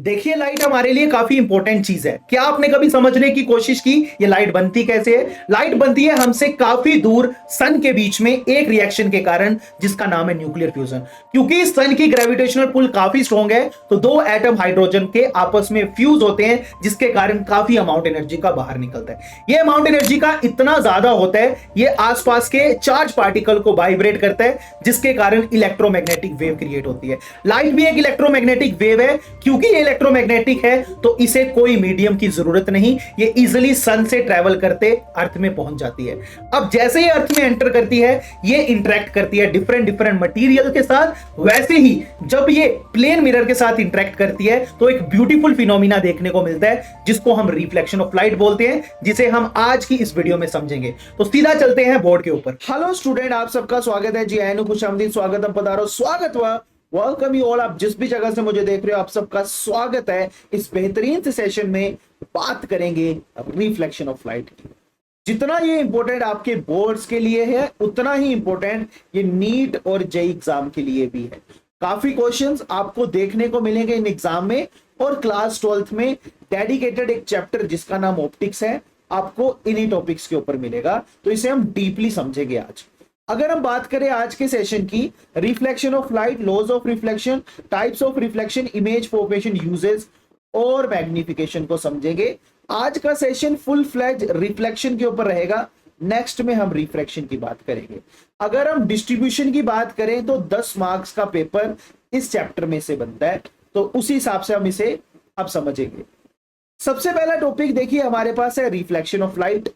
देखिए, लाइट हमारे लिए काफी इंपॉर्टेंट चीज है। क्या आपने कभी समझने की कोशिश की ये लाइट बनती कैसे है? लाइट बनती है हमसे काफी दूर सन के बीच में एक रिएक्शन के कारण, जिसका नाम है न्यूक्लियर फ्यूजन। क्योंकि सन की ग्रेविटेशनल पुल काफी स्ट्रॉन्ग है, तो दो एटम हाइड्रोजन के आपस में फ्यूज होते हैं, जिसके कारण काफी अमाउंट एनर्जी का बाहर निकलता है। ये अमाउंट एनर्जी का इतना ज्यादा होता है, ये आसपास के चार्ज पार्टिकल को वाइब्रेट करता है, जिसके कारण इलेक्ट्रोमैग्नेटिक वेव क्रिएट होती है। लाइट भी एक इलेक्ट्रोमैग्नेटिक वेव है। क्योंकि ये इलेक्ट्रोमैग्नेटिक है, तो इसे कोई मीडियम की जरूरत नहीं, ये इजिली सन से ट्रेवल करते अर्थ में पहुंच जाती है। अब जैसे ही अर्थ में एंटर करती है, ये इंटरेक्ट करती है डिफरेंट डिफरेंट मटेरियल के साथ। वैसे ही जब ये प्लेन मिरर के साथ इंटरेक्ट करती है, तो एक ब्यूटीफुल फिनोमिना देखने को मिलता है, जिसको हम रिफ्लेक्शन ऑफ लाइट बोलते हैं, जिसे हम आज की इस वीडियो में समझेंगे। तो सीधा चलते हैं बोर्ड के ऊपर। हेलो स्टूडेंट, आप सबका स्वागत है। जी आयनु खुशामदीद, स्वागतम, पधारो, स्वागत हुआ, वेलकम यू ऑल। आप जिस भी जगह से मुझे देख रहे हो, आप सबका स्वागत है। इस बेहतरीन से सेशन में बात करेंगे रिफ्लेक्शन ऑफ लाइट की। जितना ये इंपॉर्टेंट आपके बोर्ड्स के लिए है, उतना ही इंपॉर्टेंट ये नीट और जेईई एग्जाम के लिए भी है। काफी क्वेश्चंस आपको देखने को मिलेंगे इन एग्जाम में, और क्लास 12th में डेडिकेटेड एक चैप्टर जिसका नाम ऑप्टिक्स है, आपको इन्हीं टॉपिक्स के ऊपर मिलेगा। तो इसे हम डीपली समझेंगे आज। अगर हम बात करें आज के सेशन की, reflection of light, laws of reflection, types of reflection, image formation, uses और मैग्निफिकेशन को समझेंगे। आज का सेशन फुल फ्लैज रिफ्लेक्शन के ऊपर रहेगा। नेक्स्ट में हम रिफ्रैक्शन की बात करेंगे। अगर हम डिस्ट्रीब्यूशन की बात करें, तो 10 मार्क्स का पेपर इस चैप्टर में से बनता है, तो उसी हिसाब से हम इसे अब समझेंगे। सबसे पहला टॉपिक देखिए हमारे पास है रिफ्लेक्शन ऑफ लाइट।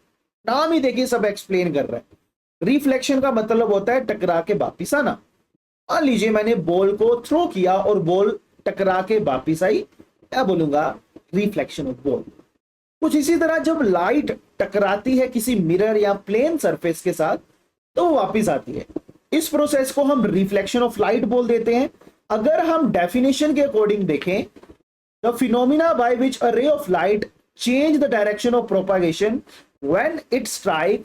नाम ही देखिए सब एक्सप्लेन कर रहा है। रिफ्लेक्शन का मतलब होता है टकरा के वापिस आना। मान लीजिए मैंने बॉल को थ्रो किया और बॉल टकरा के वापिस आई, क्या बोलूंगा? Reflection of ball. कुछ इसी तरह जब लाइट टकराती है किसी मिरर या प्लेन सरफेस के साथ, तो वो वापिस आती है। इस प्रोसेस को हम रिफ्लेक्शन ऑफ लाइट बोल देते हैं। अगर हम डेफिनेशन के अकॉर्डिंग देखें, the phenomena by which a ray of light change the direction of propagation when it strike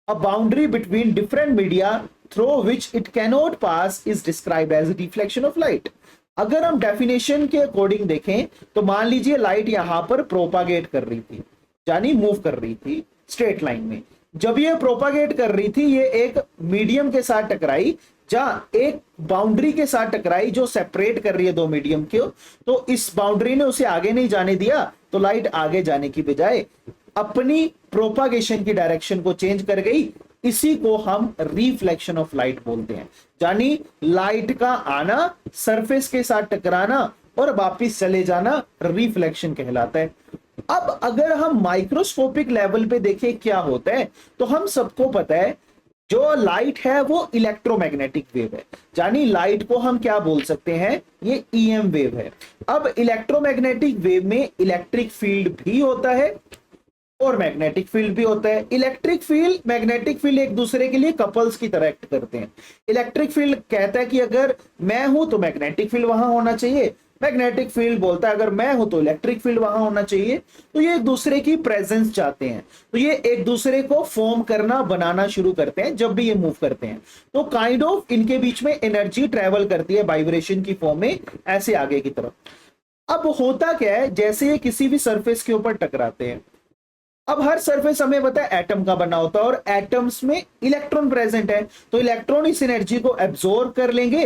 a boundary between different media through which it cannot pass is described as reflection of light। अगर हम definition के according देखें, तो मान लीजिए light यहां पर propagate कर रही थी, यानी मूव कर रही थी स्ट्रेट लाइन में। जब ये प्रोपागेट कर रही थी, ये एक मीडियम के साथ टकराई, जहां एक बाउंड्री के साथ टकराई जो सेपरेट कर रही है दो मीडियम को। तो इस बाउंड्री ने उसे आगे नहीं जाने दिया, तो लाइट आगे जाने की बजाय अपनी प्रोपागेशन की डायरेक्शन को चेंज कर गई। इसी को हम रिफ्लेक्शन ऑफ लाइट बोलते हैं। यानी लाइट का आना, सरफेस के साथ टकराना और वापिस चले जाना रिफ्लेक्शन कहलाता है। अब अगर हम माइक्रोस्कोपिक लेवल पे देखें क्या होता है, तो हम सबको पता है जो लाइट है वो इलेक्ट्रोमैग्नेटिक वेव है। यानी लाइट को हम क्या बोल सकते हैं? ये ईएम वेव है। अब इलेक्ट्रोमैग्नेटिक वेव में इलेक्ट्रिक फील्ड भी होता है और मैग्नेटिक फील्ड भी होता है। इलेक्ट्रिक फील्ड, मैग्नेटिक फील्ड एक दूसरे के लिए कपल्स की तरह एक्ट करते हैं। इलेक्ट्रिक फील्ड कहता है कि अगर मैं हूं तो मैग्नेटिक फील्ड वहां होना चाहिए। मैग्नेटिक फील्ड बोलता है अगर मैं हूं तो इलेक्ट्रिक फील्ड वहां होना चाहिए। तो ये एक दूसरे की प्रेजेंस चाहते हैं, तो ये एक दूसरे को फॉर्म करना, बनाना शुरू करते हैं जब भी ये मूव करते हैं। तो काइंड ऑफ इनके बीच में एनर्जी ट्रेवल करती है वाइब्रेशन की फॉर्म में, ऐसे आगे की तरफ। अब होता क्या है, जैसे ये किसी भी सरफेस के ऊपर टकराते हैं, अब हर सरफेस हमें पता है एटम का बना होता है, और एटम्स में इलेक्ट्रॉन प्रेजेंट है। तो इलेक्ट्रॉन इस एनर्जी को एब्जॉर्ब कर लेंगे,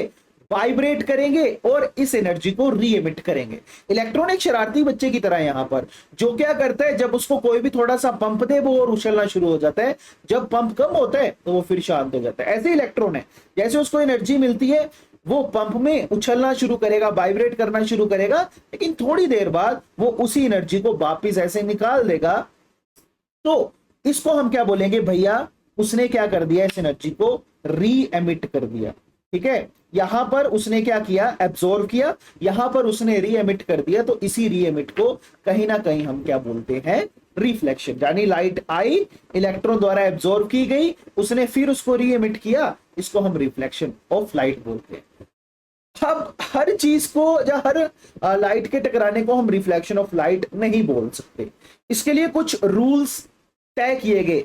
वाइब्रेट करेंगे और इस एनर्जी को री एमिट करेंगे। इलेक्ट्रॉन एक शरारती बच्चे की तरह यहां पर, जो क्या करता है, जब उसको कोई भी थोड़ा सा पंप दे, वो और उछलना शुरू हो जाता है। जब पंप कम होता है तो वो फिर शांत हो जाता है। ऐसे इलेक्ट्रॉन है, जैसे उसको एनर्जी मिलती है, वो पंप में उछलना शुरू करेगा, वाइब्रेट करना शुरू करेगा, लेकिन थोड़ी देर बाद वो उसी एनर्जी को वापिस ऐसे निकाल देगा। तो इसको हम क्या बोलेंगे? भैया उसने क्या कर दिया? इस एनर्जी को री एमिट कर दिया। ठीक है, यहां पर उसने क्या किया? एब्जॉर्ब किया। यहां पर उसने री एमिट कर दिया। तो इसी री एमिट को कहीं ना कहीं हम क्या बोलते हैं? रिफ्लेक्शन। यानी लाइट आई, इलेक्ट्रॉन द्वारा एब्जॉर्ब की गई, उसने फिर उसको री एमिट किया, इसको हम रिफ्लेक्शन ऑफ लाइट बोलते हैं। अब हर चीज को या हर लाइट के टकराने को हम रिफ्लेक्शन ऑफ लाइट नहीं बोल सकते। इसके लिए कुछ रूल्स तय किए गए,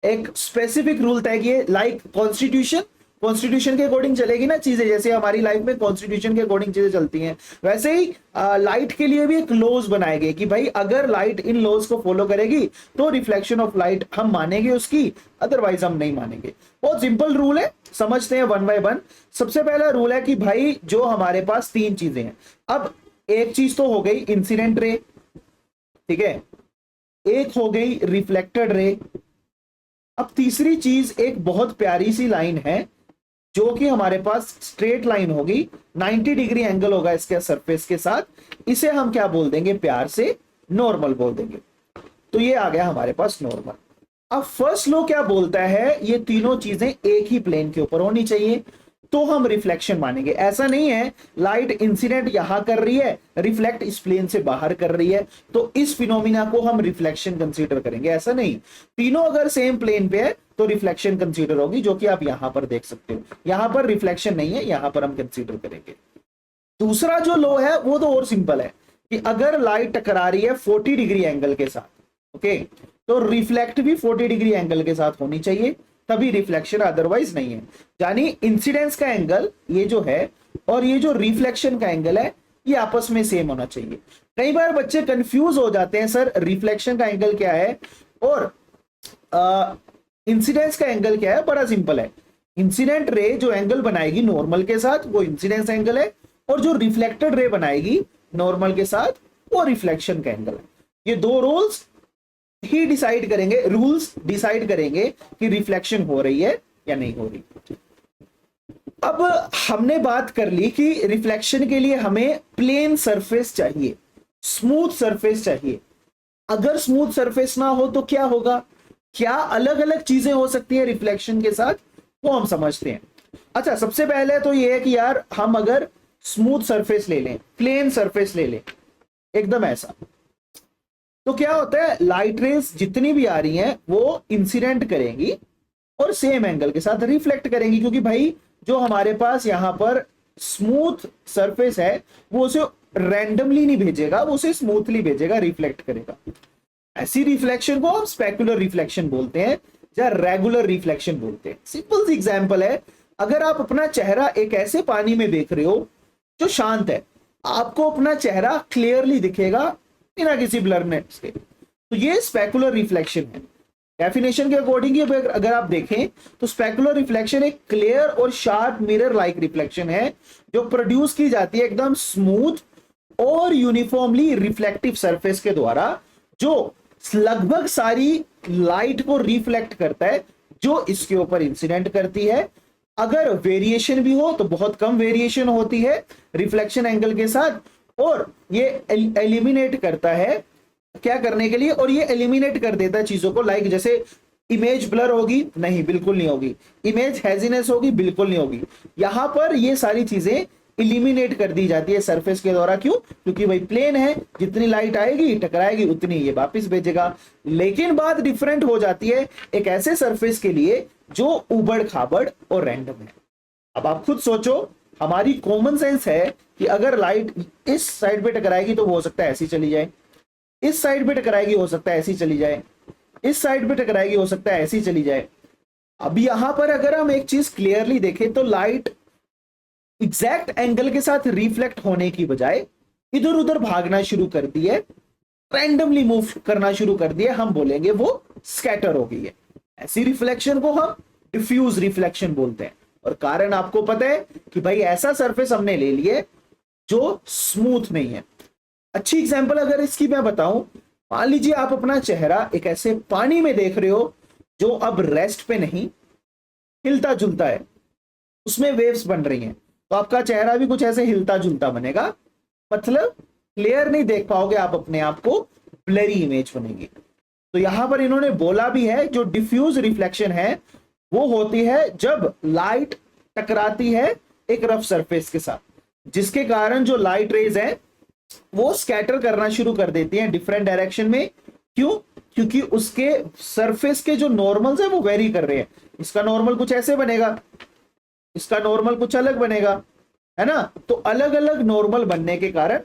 एक स्पेसिफिक रूल तय किए, लाइक कॉन्स्टिट्यूशन कॉन्स्टिट्यूशन के अकॉर्डिंग चलेगी ना चीजें, जैसे हमारी लाइफ में कॉन्स्टिट्यूशन के अकॉर्डिंग चीजें चलती हैं, वैसे ही लाइट के लिए भी एक लॉज बनाए गए कि भाई अगर लाइट इन लॉज को फॉलो करेगी तो रिफ्लेक्शन ऑफ लाइट हम मानेंगे उसकी, अदरवाइज हम नहीं मानेंगे। बहुत सिंपल रूल है, समझते हैं वन बाय वन। सबसे पहला रूल है कि भाई जो हमारे पास तीन चीजें हैं, अब एक चीज तो हो गई इंसिडेंट रे, ठीक है, एक हो गई रिफ्लेक्टेड रे, अब तीसरी चीज एक बहुत प्यारी सी लाइन है जो कि हमारे पास स्ट्रेट लाइन होगी, 90 डिग्री एंगल होगा इसके सरफेस के साथ, इसे हम क्या बोल देंगे प्यार से, नॉर्मल बोल देंगे। तो ये आ गया हमारे पास नॉर्मल। अब फर्स्ट लॉ क्या बोलता है, ये तीनों चीजें एक ही प्लेन के ऊपर होनी चाहिए तो हम रिफ्लेक्शन मानेंगे। ऐसा नहीं है लाइट इंसिडेंट यहां कर रही है, रिफ्लेक्ट इस प्लेन से बाहर कर रही है तो इस फिनोमिना को हम रिफ्लेक्शन कंसीडर करेंगे, ऐसा नहीं। तीनों अगर सेम प्लेन पे है तो रिफ्लेक्शन कंसीडर होगी, जो कि आप यहां पर देख सकते हो। यहां पर रिफ्लेक्शन नहीं है, यहां पर हम कंसीडर करेंगे। दूसरा जो लॉ है वो तो और सिंपल है कि अगर लाइट टकरा रही है 40 डिग्री एंगल के साथ, ओके, तो रिफ्लेक्ट भी 40 डिग्री एंगल के साथ होनी चाहिए, तभी रिफ्लेक्शन, अदरवाइज नहीं है। यानी इंसिडेंस का एंगल ये जो है और ये जो रिफ्लेक्शन का एंगल है ये आपस में सेम होना चाहिए। कई बार बच्चे कंफ्यूज हो जाते हैं, सर रिफ्लेक्शन का एंगल क्या है और इंसिडेंस का एंगल क्या है। बड़ा सिंपल है, इंसिडेंट रे जो एंगल बनाएगी नॉर्मल के साथ वो इंसिडेंस एंगल है, और जो रिफ्लेक्टेड रे बनाएगी नॉर्मल के साथ वो रिफ्लेक्शन का एंगल है। ये दो रूल्स ही डिसाइड करेंगे, रूल्स डिसाइड करेंगे कि रिफ्लेक्शन हो रही है या नहीं हो रही। अब हमने बात कर ली कि रिफ्लेक्शन के लिए हमें प्लेन सरफेस चाहिए, स्मूथ सरफेस चाहिए। अगर स्मूथ सरफेस ना हो तो क्या होगा, क्या अलग अलग चीजें हो सकती हैं रिफ्लेक्शन के साथ, वो हम समझते हैं। अच्छा, सबसे पहले तो ये है कि यार हम अगर स्मूथ सरफेस ले लें, प्लेन सरफेस ले लें एकदम ऐसा, तो क्या होता है लाइट रेज जितनी भी आ रही हैं वो इंसिडेंट करेंगी और सेम एंगल के साथ रिफ्लेक्ट करेंगी, क्योंकि भाई जो हमारे पास यहां पर स्मूथ सरफेस है वो उसे रैंडमली नहीं भेजेगा, वो उसे स्मूथली भेजेगा, रिफ्लेक्ट करेगा। ऐसी रिफ्लेक्शन को हम स्पेकुलर रिफ्लेक्शन बोलते हैं या रेगुलर रिफ्लेक्शन बोलते हैं। सिंपल सी एग्जांपल है, अगर आप अपना चेहरा एक ऐसे पानी में देख रहे हो जो शांत है, आपको अपना चेहरा क्लियरली दिखेगा बिना किसी ब्लरनेस के, तो ये स्पेकुलर रिफ्लेक्शन है। डेफिनेशन के अकॉर्डिंग अगर आप देखें तो स्पेकुलर रिफ्लेक्शन एक क्लियर और शार्प मिरर लाइक रिफ्लेक्शन है जो प्रोड्यूस की जाती है एकदम स्मूथ और यूनिफॉर्मली रिफ्लेक्टिव सरफेस के द्वारा, जो लगभग सारी लाइट को रिफ्लेक्ट करता है जो इसके ऊपर इंसिडेंट करती है। अगर वेरिएशन भी हो तो बहुत कम वेरिएशन होती है रिफ्लेक्शन एंगल के साथ, और ये एलिमिनेट करता है क्या करने के लिए, और ये एलिमिनेट कर देता है चीजों को, लाइक जैसे इमेज ब्लर होगी, नहीं बिल्कुल नहीं होगी, इमेज हैजीनेस होगी, बिल्कुल नहीं होगी। यहां पर ये सारी चीजें इलिमिनेट कर दी जाती है सरफेस के द्वारा। क्यों? क्योंकि भाई प्लेन है, जितनी लाइट आएगी टकराएगी उतनी ये वापस भेजेगा। लेकिन बात डिफरेंट हो जाती है एक ऐसे सरफेस के लिए जो उबड़ खाबड़ और रैंडम है। अब आप खुद सोचो, हमारी कॉमन सेंस है कि अगर लाइट इस साइड पे टकराएगी तो हो सकता है ऐसी चली जाए, इस साइड पे टकराएगी हो सकता है ऐसी चली जाए, इस साइड पे टकराएगी हो सकता है ऐसी चली जाए। अब यहां पर अगर हम एक चीज क्लियरली देखें तो लाइट एग्जैक्ट एंगल के साथ रिफ्लेक्ट होने की बजाय इधर उधर भागना शुरू कर दी है, रैंडमली मूव करना शुरू कर दिया, हम बोलेंगे वो स्कैटर हो गई है। ऐसी रिफ्लेक्शन को हम डिफ्यूज रिफ्लेक्शन बोलते हैं। और कारण आपको पता है कि भाई ऐसा सरफेस हमने ले लिए जो स्मूथ नहीं है। अच्छी एग्जांपल अगर इसकी मैं बताऊं, मान लीजिए आप अपना चेहरा एक ऐसे पानी में देख रहे हो जो अब रेस्ट पे नहीं, हिलता जुलता है, उसमें वेव्स बन रही हैं, तो आपका चेहरा भी कुछ ऐसे हिलता जुलता बनेगा, मतलब क्लियर नहीं देख पाओगे आप अपने आप को, ब्लरी इमेज बनेगी। तो यहां पर इन्होंने बोला भी है जो डिफ्यूज रिफ्लेक्शन है वो होती है जब लाइट टकराती है एक रफ सरफेस के साथ, जिसके कारण जो लाइट रेज है वो स्कैटर करना शुरू कर देती हैं डिफरेंट डायरेक्शन में। क्यों? क्योंकि उसके सरफेस के जो नॉर्मल्स है वो वेरी कर रहे हैं। इसका नॉर्मल कुछ ऐसे बनेगा, इसका नॉर्मल कुछ अलग बनेगा, है ना। तो अलग अलग नॉर्मल बनने के कारण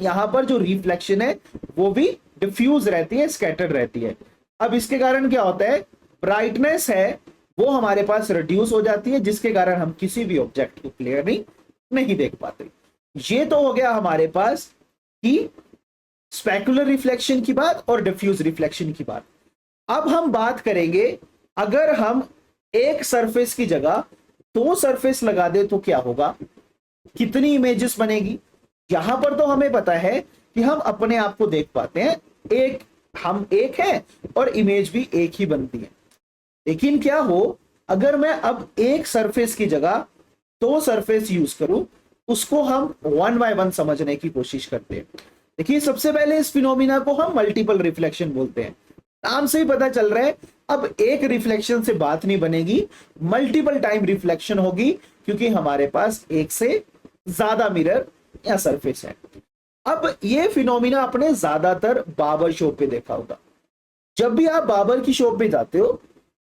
यहां पर जो रिफ्लेक्शन है वो भी डिफ्यूज रहती है, स्कैटर्ड रहती है। अब इसके कारण क्या होता है, ब्राइटनेस है वो हमारे पास रिड्यूस हो जाती है, जिसके कारण हम किसी भी ऑब्जेक्ट को क्लियरली नहीं देख पाते। ये तो हो गया हमारे पास कि स्पेकुलर रिफ्लेक्शन की बात और डिफ्यूज रिफ्लेक्शन की बात। अब हम बात करेंगे, अगर हम एक सरफेस की जगह दो सरफेस लगा दे तो क्या होगा, कितनी इमेजेस बनेगी। यहां पर तो हमें पता है कि हम अपने आप को देख पाते हैं, हम एक हैं और इमेज भी एक ही बनती है। लेकिन क्या हो अगर मैं अब एक सरफेस की जगह दो सरफेस यूज करूं, उसको हम वन बाय वन समझने की कोशिश करते हैं। देखिए, सबसे पहले इस फिनोमिना को हम मल्टीपल रिफ्लेक्शन बोलते हैं। नाम से ही पता चल रहा है, अब एक रिफ्लेक्शन से बात नहीं बनेगी, मल्टीपल टाइम रिफ्लेक्शन होगी, क्योंकि हमारे पास एक से ज्यादा मिरर या सरफेस है। अब ये फिनोमिना आपने ज्यादातर बार्बर शॉप पे देखा होगा। जब भी आप बार्बर की शॉप पे जाते हो,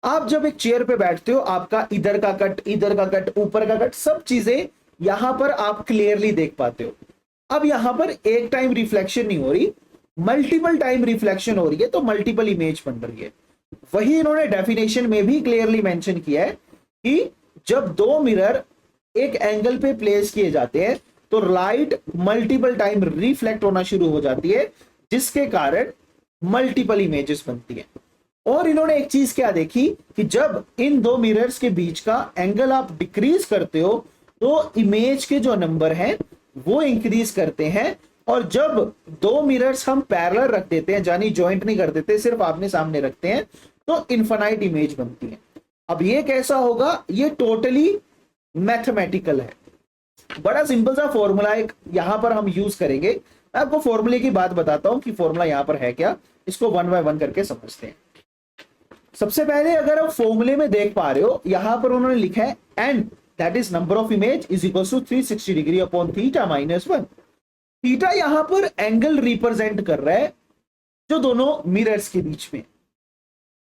आप जब एक चेयर पे बैठते हो, आपका इधर का कट, इधर का कट, ऊपर का कट, सब चीजें यहां पर आप क्लियरली देख पाते हो। अब यहां पर एक टाइम रिफ्लेक्शन नहीं हो रही, मल्टीपल टाइम रिफ्लेक्शन हो रही है, तो मल्टीपल इमेज बन रही है। वही इन्होंने डेफिनेशन में भी क्लियरली मेंशन किया है कि जब दो मिरर एक एंगल पे प्लेस किए जाते हैं तो लाइट मल्टीपल टाइम रिफ्लेक्ट होना शुरू हो जाती है, जिसके कारण मल्टीपल इमेजेस बनती है। और इन्होंने एक चीज क्या देखी कि जब इन दो मिरर्स के बीच का एंगल आप डिक्रीज करते हो तो इमेज के जो नंबर हैं वो इंक्रीज करते हैं, और जब दो मिरर्स हम पैरेलल रख देते हैं, यानी ज्वाइंट नहीं कर देते, सिर्फ आमने सामने रखते हैं, तो इनफाइनाइट इमेज बनती है। अब ये कैसा होगा, ये टोटली मैथमेटिकल है। बड़ा सिंपल सा फॉर्मूला एक यहां पर हम यूज करेंगे। मैं आपको फॉर्मूले की बात बताता हूं कि फॉर्मूला यहां पर है क्या, इसको वन बाय वन करके समझते हैं। सबसे पहले अगर आप फॉर्मूले में देख पा रहे हो, यहां पर उन्होंने लिखा है N that is number of image is equal to 360 degree upon theta minus 1। Theta यहां पर एंगल रिप्रेजेंट कर रहा है जो दोनों मिरर्स के बीच में,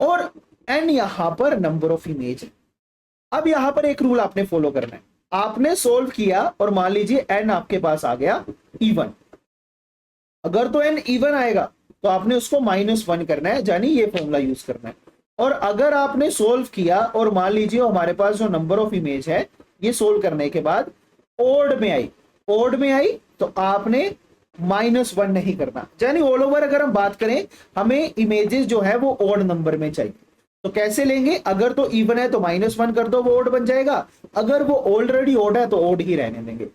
और एन यहां पर नंबर ऑफ इमेज है। अब यहां पर एक रूल आपने फॉलो करना है। आपने सोल्व किया और मान लीजिए एन आपके पास आ गया इवन। अगर तो एन इवन आएगा तो आपने उसको -1 करना है, यानी ये फॉर्मूला यूज करना है। और अगर आपने सोल्व किया और मान लीजिए हमारे पास जो नंबर ऑफ इमेज है ये सोल्व करने के बाद ओड में आई तो आपने -1 नहीं करना। यानी ऑल ओवर अगर हम बात करें, हमें इमेजेस जो है वो ओड नंबर में चाहिए। तो कैसे लेंगे, अगर तो इवन है तो -1 कर दो, वो ओड बन जाएगा। अगर वो ऑलरेडी ओड है तो ओड ही रहने देंगे।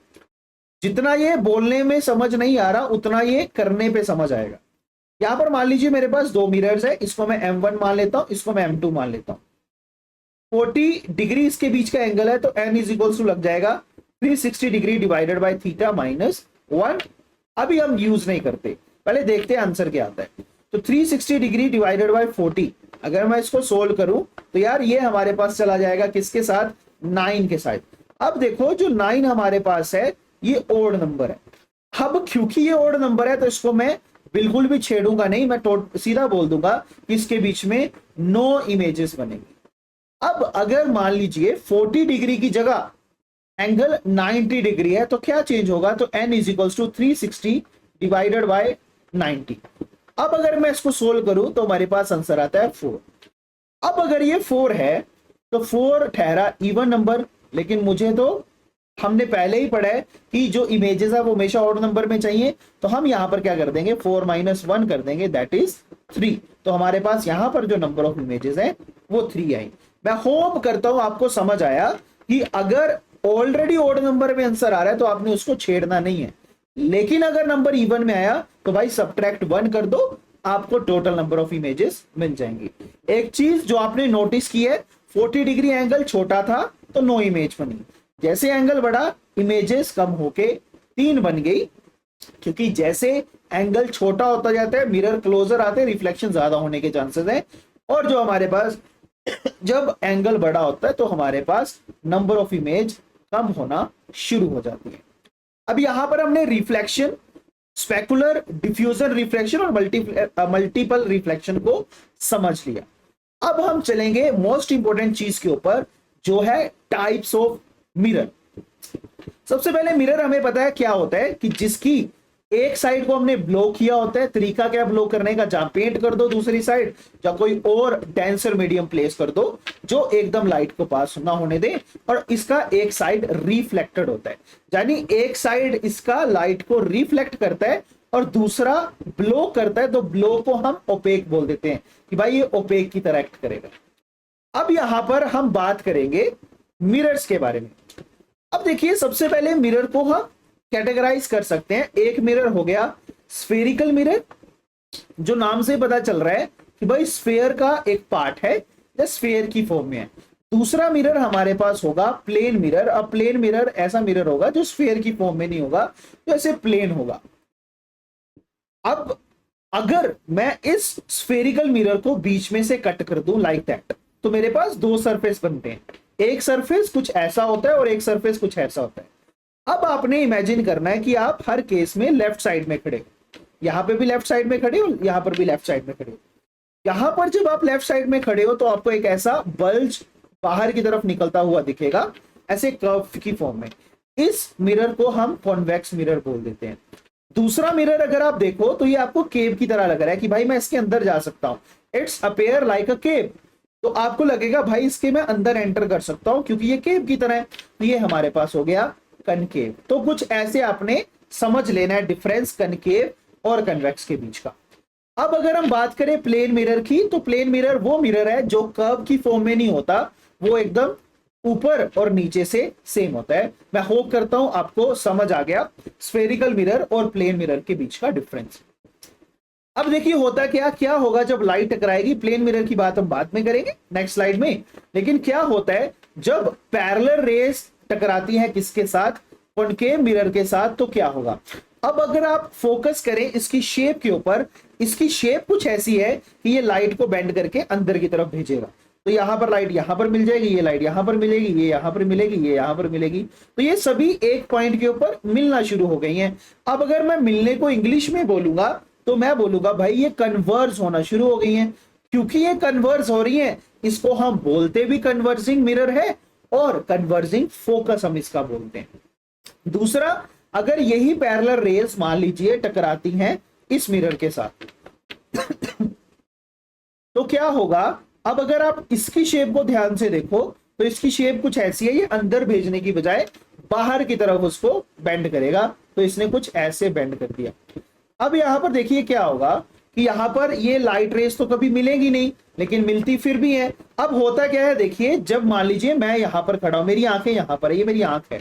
जितना ये बोलने में समझ नहीं आ रहा, उतना ये करने पे समझ आएगा। यहां पर मान लीजिए मेरे पास दो मिरर्स है, इसको मैं M1 मान लेता हूं, इसको मैं M2 मान लेता हूं। 40 डिग्री इसके बीच का एंगल है, तो n इज इक्वल टू लग जाएगा 360 degree divided by theta minus 1। अभी हम यूज नहीं करते, पहले देखते हैं आंसर क्या आता है। तो 360 डिग्री डिवाइडेड बाय 40, अगर मैं इसको सोल्व करूं तो यार ये हमारे पास चला जाएगा किसके साथ, 9 के साथ। अब देखो जो 9 हमारे पास है ये ओड नंबर है। अब क्योंकि ये ओड नंबर है तो इसको मैं बिल्कुल भी छेड़ूंगा नहीं, मैं सीधा बोल दूंगा कि इसके बीच में नो इमेजेस बनेंगी। अब अगर मान लीजिए 40 डिग्री की जगह एंगल 90 डिग्री है तो क्या चेंज होगा, तो n is equal to 360 divided by 90। अब अगर मैं इसको सोल्व करूं तो हमारे पास आंसर आता है 4। अब अगर ये 4 है तो 4 ठहरा इवन नंबर, लेकिन मुझे तो हमने पहले ही पढ़ा है कि जो इमेजेस है वो हमेशा ऑड नंबर में चाहिए, तो हम यहां पर क्या कर देंगे, 4 - 1 कर देंगे, दैट इज 3। तो हमारे पास यहां पर जो नंबर ऑफ इमेजेस है वो 3 आई। मैं होप करता हूं आपको समझ आया कि अगर ऑलरेडी ऑड नंबर में आंसर आ रहा है तो आपने उसको छेड़ना नहीं है, लेकिन अगर नंबर इवन में आया तो भाई सब्ट्रैक्ट 1 कर दो, आपको टोटल नंबर ऑफ इमेजेस मिल जाएंगी। एक चीज जो आपने नोटिस की है, 40 डिग्री एंगल छोटा था तो नो इमेज बनी, जैसे एंगल बढ़ा इमेजेस कम होके 3 बन गई, क्योंकि जैसे एंगल छोटा होता जाता है मिरर क्लोजर आते हैं, रिफ्लेक्शन ज्यादा होने के चांसेस है। और जो हमारे पास जब एंगल बड़ा होता है तो हमारे पास नंबर ऑफ इमेज कम होना शुरू हो जाती है। अब यहां पर हमने रिफ्लेक्शन, स्पेकुलर, डिफ्यूजन रिफ्लेक्शन और मल्टीपल रिफ्लेक्शन को समझ लिया। अब हम चलेंगे मोस्ट इंपोर्टेंट चीज के ऊपर, जो है टाइप्स ऑफ मिरर। सबसे पहले मिरर हमें पता है क्या होता है कि जिसकी एक साइड को हमने ब्लो किया होता है, तरीका क्या ब्लो करने का, जहां पेंट कर दो दूसरी साइड, या कोई और डेंसर मीडियम प्लेस कर दो जो एकदम लाइट को पास ना होने दे, और इसका एक साइड रिफ्लेक्टेड होता है, यानी एक साइड इसका लाइट को रिफ्लेक्ट करता है और दूसरा ब्लो करता है, तो ब्लो को हम ओपेक बोल देते हैं कि भाई ये ओपेक की तरह एक्ट करेगा। अब यहां पर हम बात करेंगे मिरर्स के बारे में। अब देखिए सबसे पहले मिरर को हम कैटेगराइज कर सकते हैं। एक मिरर हो गया स्फेरिकल मिरर, जो नाम से पता चल रहा है कि भाई स्फेयर का एक पार्ट है या स्फेयर की फॉर्म में है। दूसरा मिरर हमारे पास होगा प्लेन मिरर। अब प्लेन मिरर ऐसा मिरर होगा जो स्फेयर की फॉर्म में नहीं होगा, तो ऐसे प्लेन होगा। अब अगर मैं इस स्फेरिकल मिरर को बीच में से कट कर दूं लाइक दैट, तो मेरे पास दो सरफेस बनते हैं। एक सरफेस कुछ ऐसा होता है और एक सरफेस कुछ ऐसा होता है। अब आपने इमेजिन करना है कि आप हर केस में लेफ्ट साइड में खड़े हो, यहां पे भी लेफ्ट साइड में खड़े हो, यहां पर भी लेफ्ट साइड में खड़े हो। यहां पर जब आप लेफ्ट साइड में खड़े हो तो आपको एक ऐसा बल्ज बाहर की तरफ निकलता हुआ दिखेगा, ऐसे कर्व की फॉर्म में। इस मिरर को हम कॉन्वेक्स मिरर बोल देते हैं। दूसरा मिरर अगर आप देखो तो ये आपको केव की तरह लग रहा है कि भाई मैं इसके अंदर जा सकता हूं, इट्स अपेयर लाइक अ केव। तो आपको लगेगा भाई इसके मैं अंदर एंटर कर सकता हूं क्योंकि ये केव की तरह है। तो ये हमारे पास हो गया कनकेव। तो कुछ ऐसे आपने समझ लेना है डिफरेंस कनकेव और कन्वेक्स के बीच का। अब अगर हम बात करें प्लेन मिरर की, तो प्लेन मिरर वो मिरर है जो कर्व की फॉर्म में नहीं होता, वो एकदम ऊपर और नीचे से सेम होता है। मैं होप करता हूं आपको समझ आ गया स्फेरिकल मिरर और प्लेन मिरर के बीच का डिफरेंस। अब देखिए होता क्या होगा जब लाइट टकराएगी। प्लेन मिरर की बात हम बाद में करेंगे नेक्स्ट स्लाइड में, लेकिन क्या होता है जब पैरेलल रेज टकराती है किसके साथ, कॉनकेव मिरर के साथ, तो क्या होगा। अब अगर आप फोकस करें इसकी शेप के ऊपर, इसकी शेप कुछ ऐसी है कि ये लाइट को बेंड करके अंदर की तरफ भेजेगा। तो यहां पर लाइट यहां पर मिल जाएगी, ये लाइट यहां पर मिलेगी, ये यहां पर मिलेगी, ये यहां पर मिलेगी। तो ये सभी एक पॉइंट के ऊपर मिलना शुरू हो गई हैं। अब अगर मैं मिलने को इंग्लिश में बोलूंगा तो मैं बोलूंगा भाई ये कन्वर्ज होना शुरू हो गई हैं। क्योंकि ये कन्वर्ज हो रही है, इसको हम बोलते भी कन्वर्जिंग मिरर है और कन्वर्जिंग फोकस हम इसका बोलते हैं। दूसरा, अगर यही पैरेलल रेज मान लीजिए टकराती हैं इस मिरर के साथ तो क्या होगा। अब अगर आप इसकी शेप को ध्यान से देखो तो इसकी शेप कुछ ऐसी है, ये अंदर भेजने की बजाय बाहर की तरफ उसको बेंड करेगा। तो इसने कुछ ऐसे बेंड कर दिया। अब यहां पर देखिए क्या होगा कि यहां पर ये लाइट रेस तो कभी मिलेगी नहीं, लेकिन मिलती फिर भी है। अब होता क्या है देखिए, जब मान लीजिए मैं यहां पर खड़ा हूं, मेरी आंखें यहां पर है, ये मेरी आंख है,